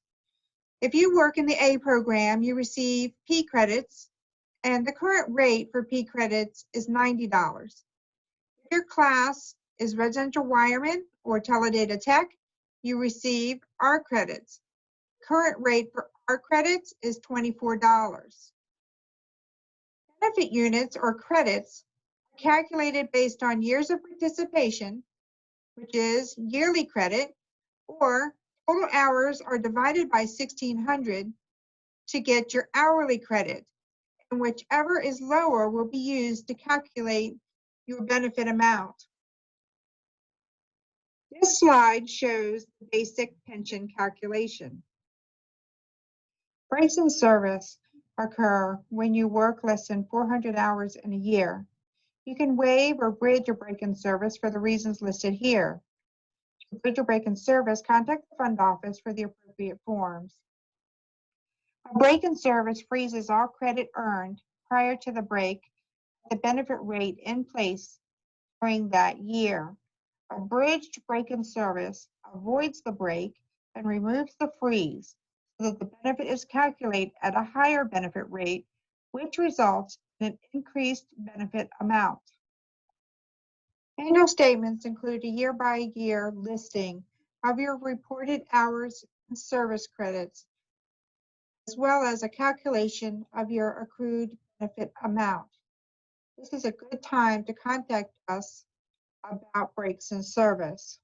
If you work in the A program, you receive P credits, and the current rate for P credits is $90. If your class is residential wireman or teledata tech, you receive R credits. Current rate for R credits is $24. Benefit units or credits are calculated based on years of participation, which is yearly credit, or total hours are divided by 1,600 to get your hourly credit, and whichever is lower will be used to calculate your benefit amount. This slide shows the basic pension calculation. Breaks in service occur when you work less than 400 hours in a year. You can waive or bridge a break in service for the reasons listed here. To bridge or break in service, contact the fund office for the appropriate forms. A break in service freezes all credit earned prior to the break at the benefit rate in place during that year. A bridged break in service avoids the break and removes the freeze so that the benefit is calculated at a higher benefit rate, which results in an increased benefit amount. Annual statements include a year-by-year listing of your reported hours and service credits, as well as a calculation of your accrued benefit amount. This is a good time to contact us about breaks in service.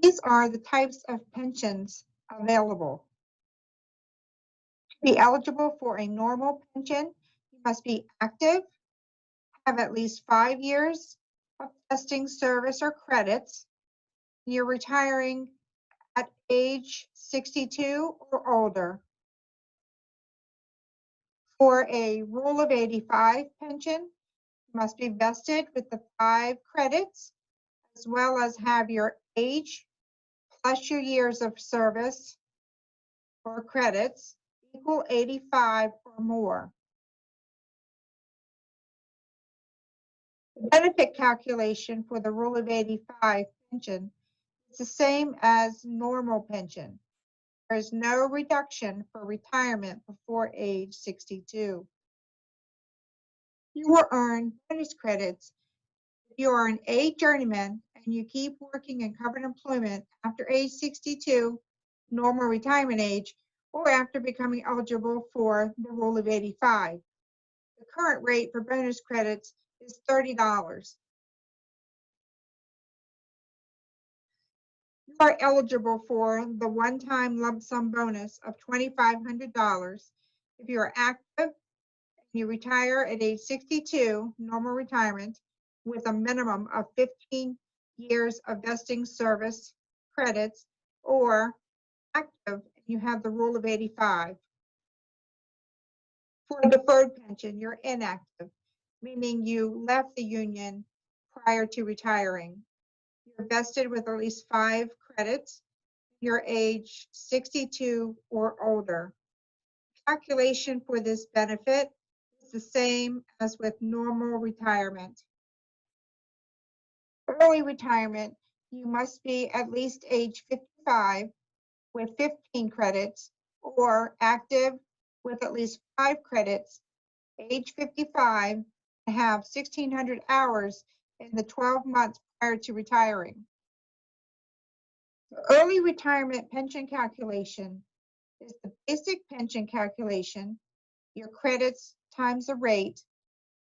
These are the types of pensions available. To be eligible for a normal pension, you must be active, have at least 5 years of testing service or credits. You're retiring at age 62 or older. For a Rule of 85 pension, you must be vested with the 5 credits, as well as have your age plus your years of service or credits equal 85 or more. The benefit calculation for the Rule of 85 pension is the same as normal pension. There is no reduction for retirement before age 62. You will earn bonus credits if you are an A journeyman and you keep working in covered employment after age 62, normal retirement age, or after becoming eligible for the Rule of 85. The current rate for bonus credits is $30. You are eligible for the one-time lump sum bonus of $2,500 if you are active and you retire at age 62, normal retirement, with a minimum of 15 years of vesting service credits, or active and you have the Rule of 85. For a deferred pension, you're inactive, meaning you left the union prior to retiring. You're vested with at least 5 credits. You're age 62 or older. Calculation for this benefit is the same as with normal retirement. Early retirement, you must be at least age 55 with 15 credits, or active with at least 5 credits, age 55, and have 1,600 hours in the 12 months prior to retiring. The early retirement pension calculation is the basic pension calculation, your credits times the rate,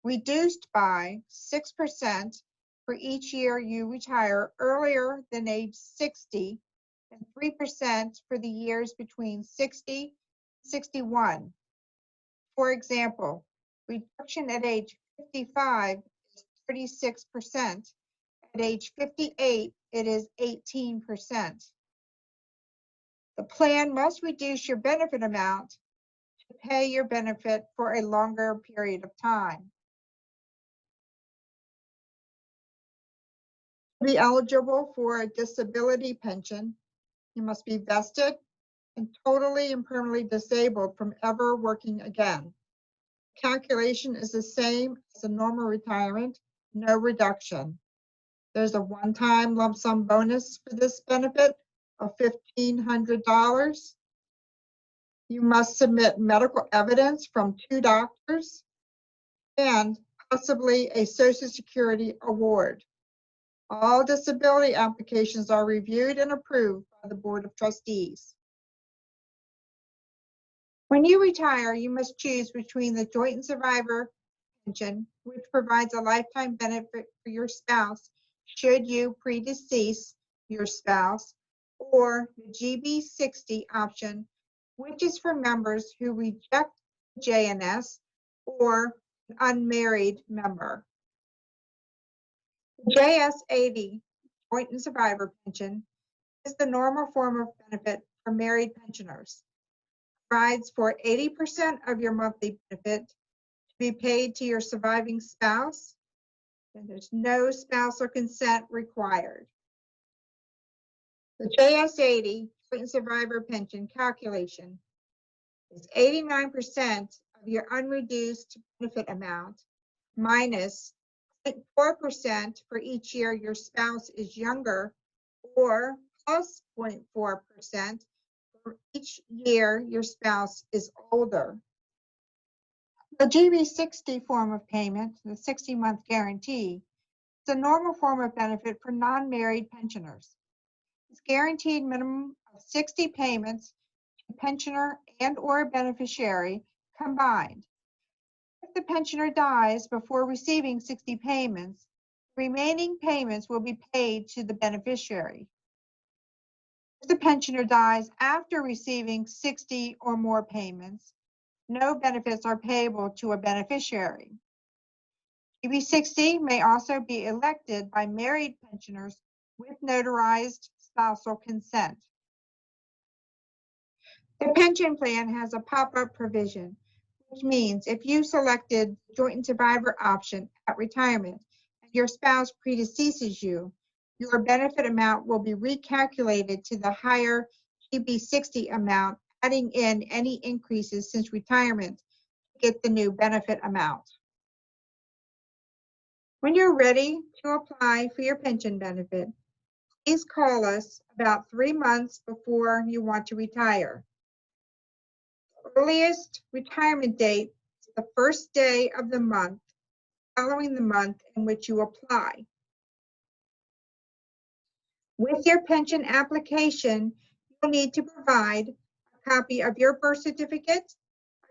reduced by 6% for each year you retire earlier than age 60, and 3% for the years between 60 and 61. For example, reduction at age 55 is 36%, at age 58 it is 18%. The plan must reduce your benefit amount to pay your benefit for a longer period of time. To be eligible for a disability pension, you must be vested and totally and permanently disabled from ever working again. Calculation is the same as a normal retirement, no reduction. There's a one-time lump sum bonus for this benefit of $1,500. You must submit medical evidence from 2 doctors and possibly a Social Security award. All disability applications are reviewed and approved by the Board of Trustees. When you retire, you must choose between the joint and survivor pension, which provides a lifetime benefit for your spouse should you predecease your spouse, or the GB60 option, which is for members who reject JNS or an unmarried member. The JS80 joint and survivor pension is the normal form of benefit for married pensioners. Provides for 80% of your monthly benefit to be paid to your surviving spouse, and there's no spousal consent required. The JS80 joint and survivor pension calculation is 89% of your unreduced benefit amount minus 0.4% for each year your spouse is younger, or plus 0.4% for each year your spouse is older. The GB60 form of payment, the 60-month guarantee, is a normal form of benefit for non-married pensioners. It's guaranteed minimum of 60 payments to pensioner and or beneficiary combined. If the pensioner dies before receiving 60 payments, remaining payments will be paid to the beneficiary. If the pensioner dies after receiving 60 or more payments, no benefits are payable to a beneficiary. GB60 may also be elected by married pensioners with notarized spousal consent. The pension plan has a pop-up provision, which means if you selected the joint and survivor option at retirement and your spouse predeceases you, your benefit amount will be recalculated to the higher GB60 amount, adding in any increases since retirement to get the new benefit amount. When you're ready to apply for your pension benefit, please call us about 3 months before you want to retire. The earliest retirement date is the first day of the month following the month in which you apply. With your pension application, you'll need to provide a copy of your birth certificate,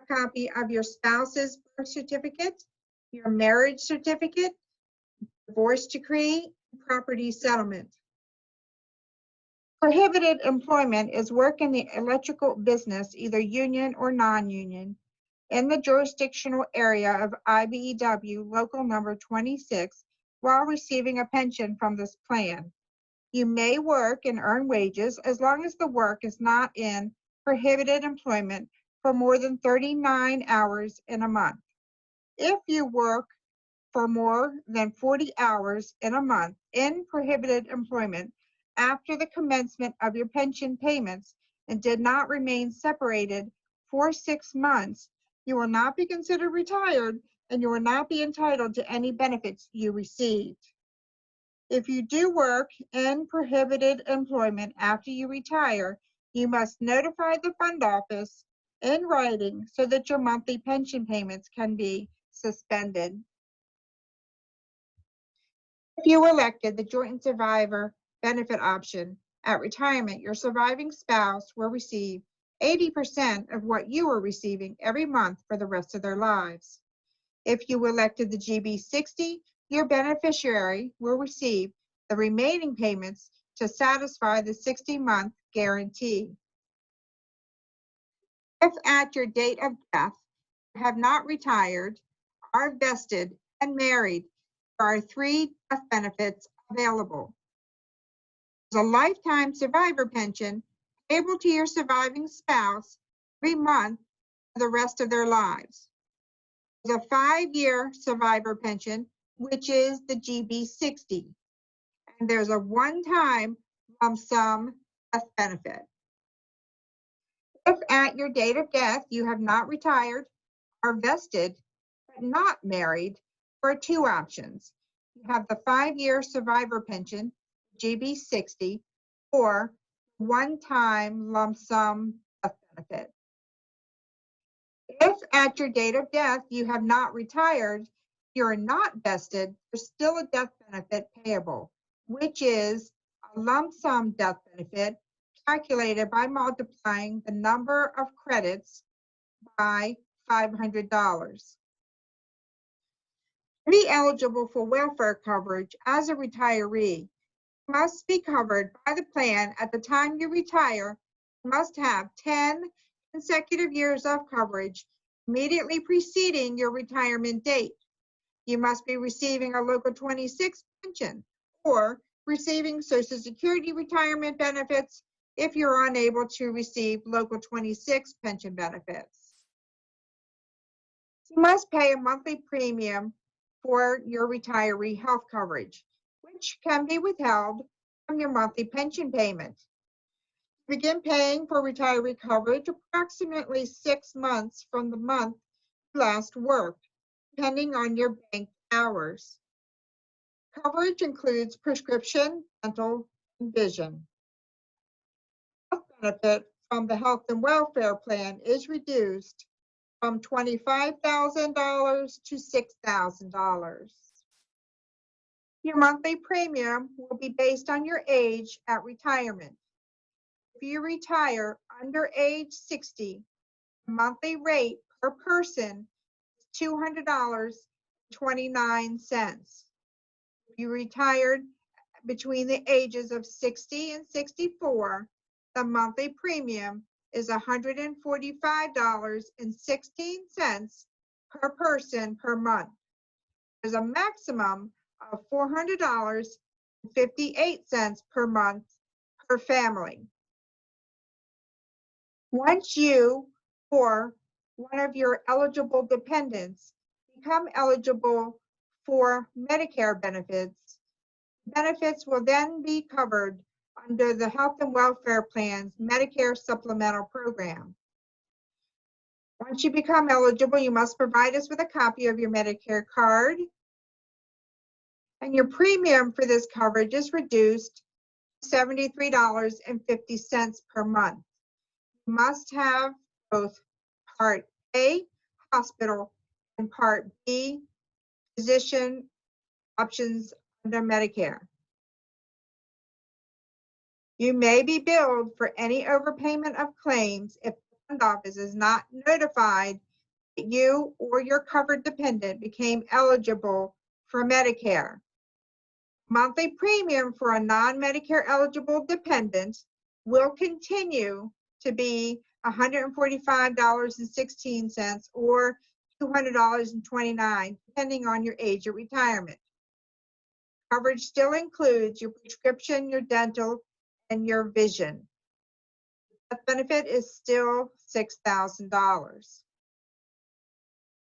a copy of your spouse's birth certificate, your marriage certificate, divorce decree, and property settlement. Prohibited employment is work in the electrical business, either union or non-union, in the jurisdictional area of IBEW local number 26 while receiving a pension from this plan. You may work and earn wages as long as the work is not in prohibited employment for more than 39 hours in a month. If you work for more than 40 hours in a month in prohibited employment after the commencement of your pension payments and did not remain separated for 6 months, you will not be considered retired and you will not be entitled to any benefits you received. If you do work in prohibited employment after you retire, you must notify the fund office in writing so that your monthly pension payments can be suspended. If you elected the joint and survivor benefit option at retirement, your surviving spouse will receive 80% of what you are receiving every month for the rest of their lives. If you elected the GB60, your beneficiary will receive the remaining payments to satisfy the 60-month guarantee. If at your date of death you have not retired, are vested, and married, there are 3 death benefits available. is a lifetime survivor pension payable to your surviving spouse every month for the rest of their lives. There's a 5-year survivor pension, which is the GB60. And there's a one-time lump sum death benefit. If at your date of death you have not retired, are vested, but not married, there are two options. You have the 5-year survivor pension, GB60, or one-time lump sum death benefit. If at your date of death you have not retired, you're not vested, there's still a death benefit payable, which is a lump sum death benefit calculated by multiplying the number of credits by $500. To be eligible for welfare coverage as a retiree, you must be covered by the plan at the time you retire. You must have 10 consecutive years of coverage immediately preceding your retirement date. You must be receiving a Local 26 pension or receiving Social Security retirement benefits if you're unable to receive Local 26 pension benefits. You must pay a monthly premium for your retiree health coverage, which can be withheld from your monthly pension payment. Begin paying for retiree coverage approximately 6 months from the month you last worked, depending on your bank hours. Coverage includes prescription, dental, and vision. Health benefit from the health and welfare plan is reduced from $25,000 to $6,000. Your monthly premium will be based on your age at retirement. If you retire under age 60, the monthly rate per person is $200.29. If you retired between the ages of 60 and 64, the monthly premium is $145.16 per person per month. There's a maximum of $400.58 per month per family. Once you or one of your eligible dependents become eligible for Medicare benefits, benefits will then be covered under the Health and Welfare Plan's Medicare Supplemental Program. Once you become eligible, you must provide us with a copy of your Medicare card, and your premium for this coverage is reduced to $73.50 per month. You must have both Part A, hospital, and Part B, physician options under Medicare. You may be billed for any overpayment of claims if the fund office is not notified that you or your covered dependent became eligible for Medicare. Monthly premium for a non-Medicare eligible dependent will continue to be $145.16 or $200.29, depending on your age at retirement. Coverage still includes your prescription, your dental, and your vision. That benefit is still $6,000.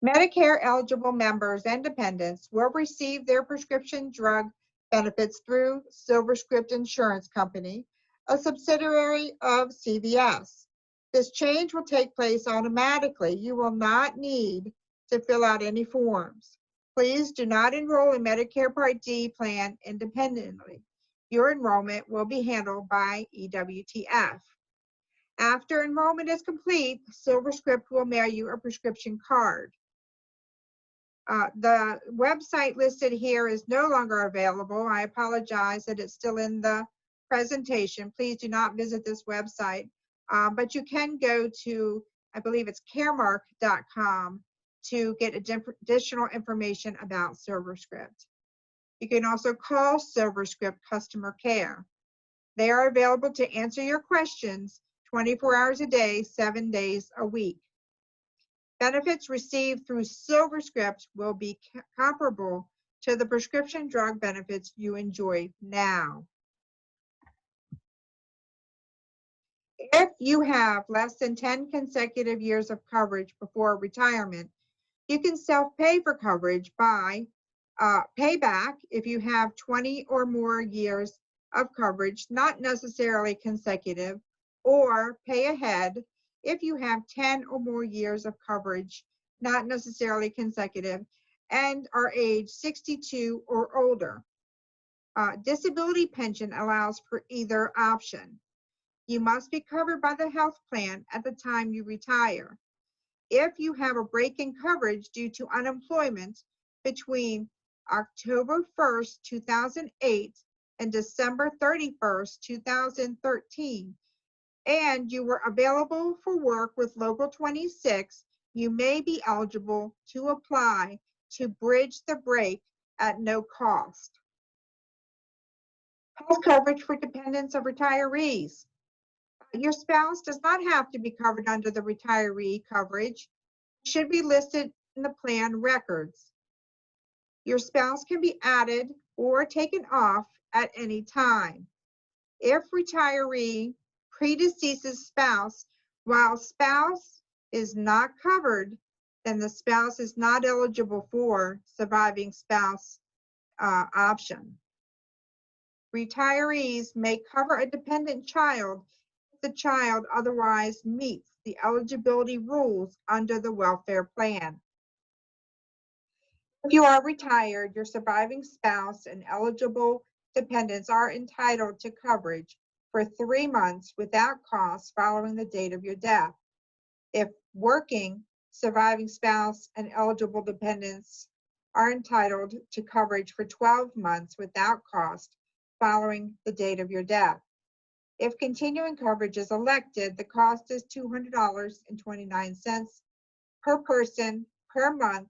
Medicare eligible members and dependents will receive their prescription drug benefits through SilverScript Insurance Company, a subsidiary of CVS. This change will take place automatically. You will not need to fill out any forms. Please do not enroll in Medicare Part D plan independently. Your enrollment will be handled by EWTF. After enrollment is complete, SilverScript will mail you a prescription card. The website listed here is no longer available. I apologize that it's still in the presentation. Please do not visit this website, but you can go to, I believe it's caremark.com to get additional information about SilverScript. You can also call SilverScript customer care. They are available to answer your questions 24 hours a day, 7 days a week. Benefits received through SilverScript will be comparable to the prescription drug benefits you enjoy now. If you have less than 10 consecutive years of coverage before retirement, you can self-pay for coverage by payback if you have 20 or more years of coverage, not necessarily consecutive, or pay ahead if you have 10 or more years of coverage, not necessarily consecutive, and are age 62 or older. Disability pension allows for either option. You must be covered by the health plan at the time you retire. If you have a break in coverage due to unemployment between October 1st, 2008 and December 31st, 2013, and you were available for work with Local 26, you may be eligible to apply to bridge the break at no cost. Health coverage for dependents of retirees. Your spouse does not have to be covered under the retiree coverage. It should be listed in the plan records. Your spouse can be added or taken off at any time. If retiree predeceases spouse while spouse is not covered, then the spouse is not eligible for surviving spouse option. Retirees may cover a dependent child if the child otherwise meets the eligibility rules under the welfare plan. If you are retired, your surviving spouse and eligible dependents are entitled to coverage for 3 months without cost following the date of your death. If working, surviving spouse and eligible dependents are entitled to coverage for 12 months without cost following the date of your death. If continuing coverage is elected, the cost is $200.29 per person per month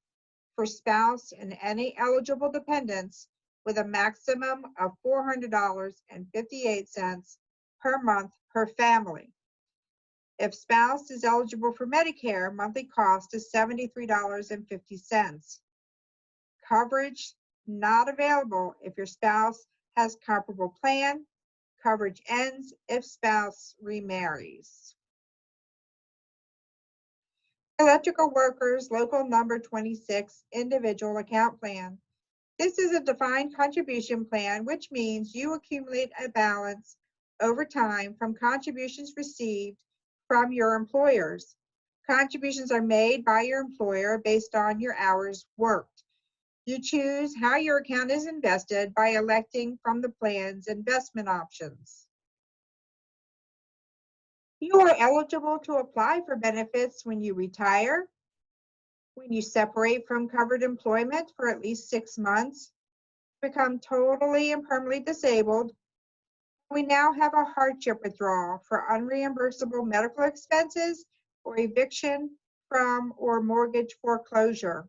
for spouse and any eligible dependents, with a maximum of $400.58 per month per family. If spouse is eligible for Medicare, monthly cost is $73.50. Coverage not available if your spouse has comparable plan. Coverage ends if spouse remarries. Electrical workers, local number 26, individual account plan. This is a defined contribution plan, which means you accumulate a balance over time from contributions received from your employers. Contributions are made by your employer based on your hours worked. You choose how your account is invested by electing from the plan's investment options. You are eligible to apply for benefits when you retire, when you separate from covered employment for at least 6 months, become totally and permanently disabled. We now have a hardship withdrawal for unreimbursable medical expenses or eviction from or mortgage foreclosure.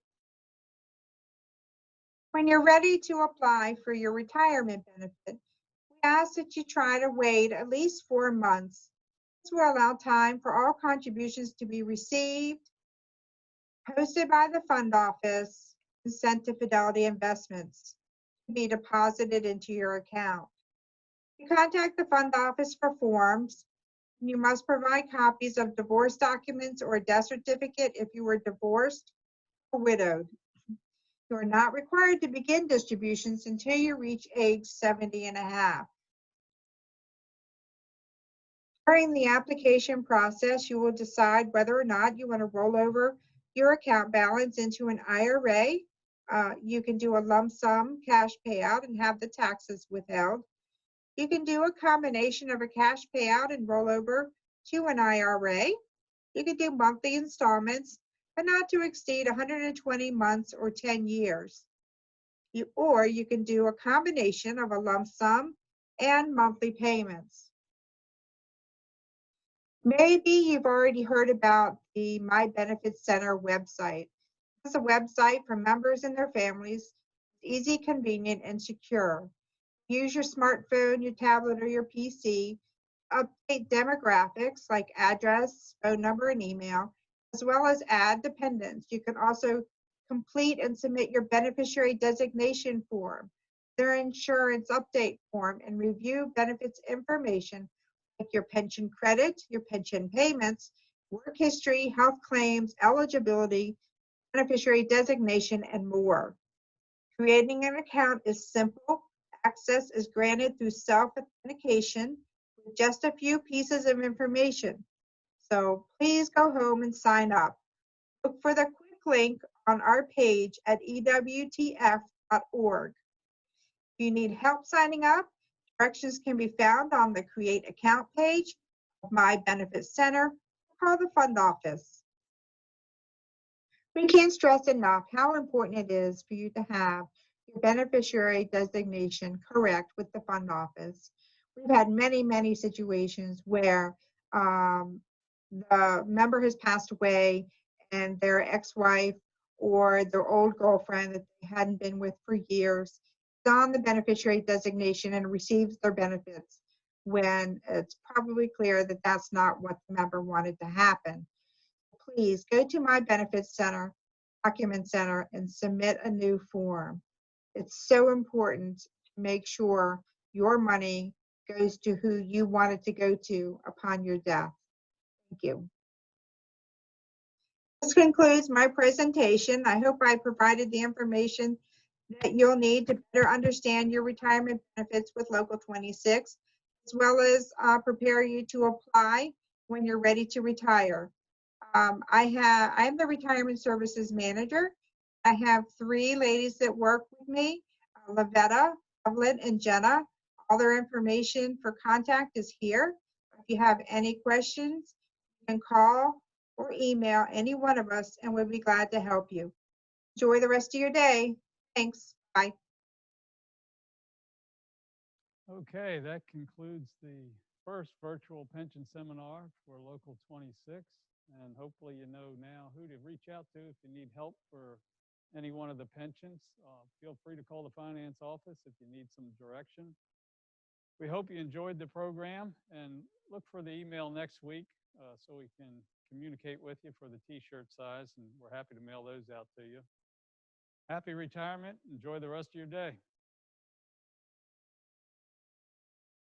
When you're ready to apply for your retirement benefit, we ask that you try to wait at least 4 months. This will allow time for all contributions to be received, posted by the fund office, and sent to Fidelity Investments to be deposited into your account. You contact the fund office for forms. You must provide copies of divorce documents or a death certificate if you were divorced or widowed. You are not required to begin distributions until you reach age 70 and a half. During the application process, you will decide whether or not you want to roll over your account balance into an IRA. You can do a lump sum cash payout and have the taxes withheld. You can do a combination of a cash payout and roll over to an IRA. You can do monthly installments, but not to exceed 120 months or 10 years. Or you can do a combination of a lump sum and monthly payments. Maybe you've already heard about the My Benefits Center website. This is a website for members and their families. It's easy, convenient, and secure. Use your smartphone, your tablet, or your PC. Update demographics like address, phone number, and email, as well as add dependents. You can also complete and submit your beneficiary designation form, their insurance update form, and review benefits information like your pension credit, your pension payments, work history, health claims, eligibility, beneficiary designation, and more. Creating an account is simple. Access is granted through self-authentication with just a few pieces of information. So please go home and sign up. Look for the quick link on our page at ewtf.org. If you need help signing up, directions can be found on the Create Account page of My Benefit Center. Call the fund office. We can't stress enough how important it is for you to have your beneficiary designation correct with the fund office. We've had many situations where the member has passed away and their ex-wife or their old girlfriend that they hadn't been with for years is on the beneficiary designation and receives their benefits when it's probably clear that that's not what the member wanted to happen. Please go to My Benefits Center, Document Center, and submit a new form. It's so important to make sure your money goes to who you want it to go to upon your death. Thank you. This concludes my presentation. I hope I provided the information that you'll need to better understand your retirement benefits with Local 26, as well as prepare you to apply when you're ready to retire. I am the retirement services manager. I have 3 ladies that work with me, Lavetta, Evelyn, and Jenna. All their information for contact is here. If you have any questions, you can call or email any one of us and we'll be glad to help you. Enjoy the rest of your day. Thanks. Bye. Okay, that concludes the first virtual pension seminar for Local 26. And hopefully you know now who to reach out to if you need help for any one of the pensions. Feel free to call the finance office if you need some direction. We hope you enjoyed the program and look for the email next week so we can communicate with you for the t-shirt size, and we're happy to mail those out to you. Happy retirement. Enjoy the rest of your day.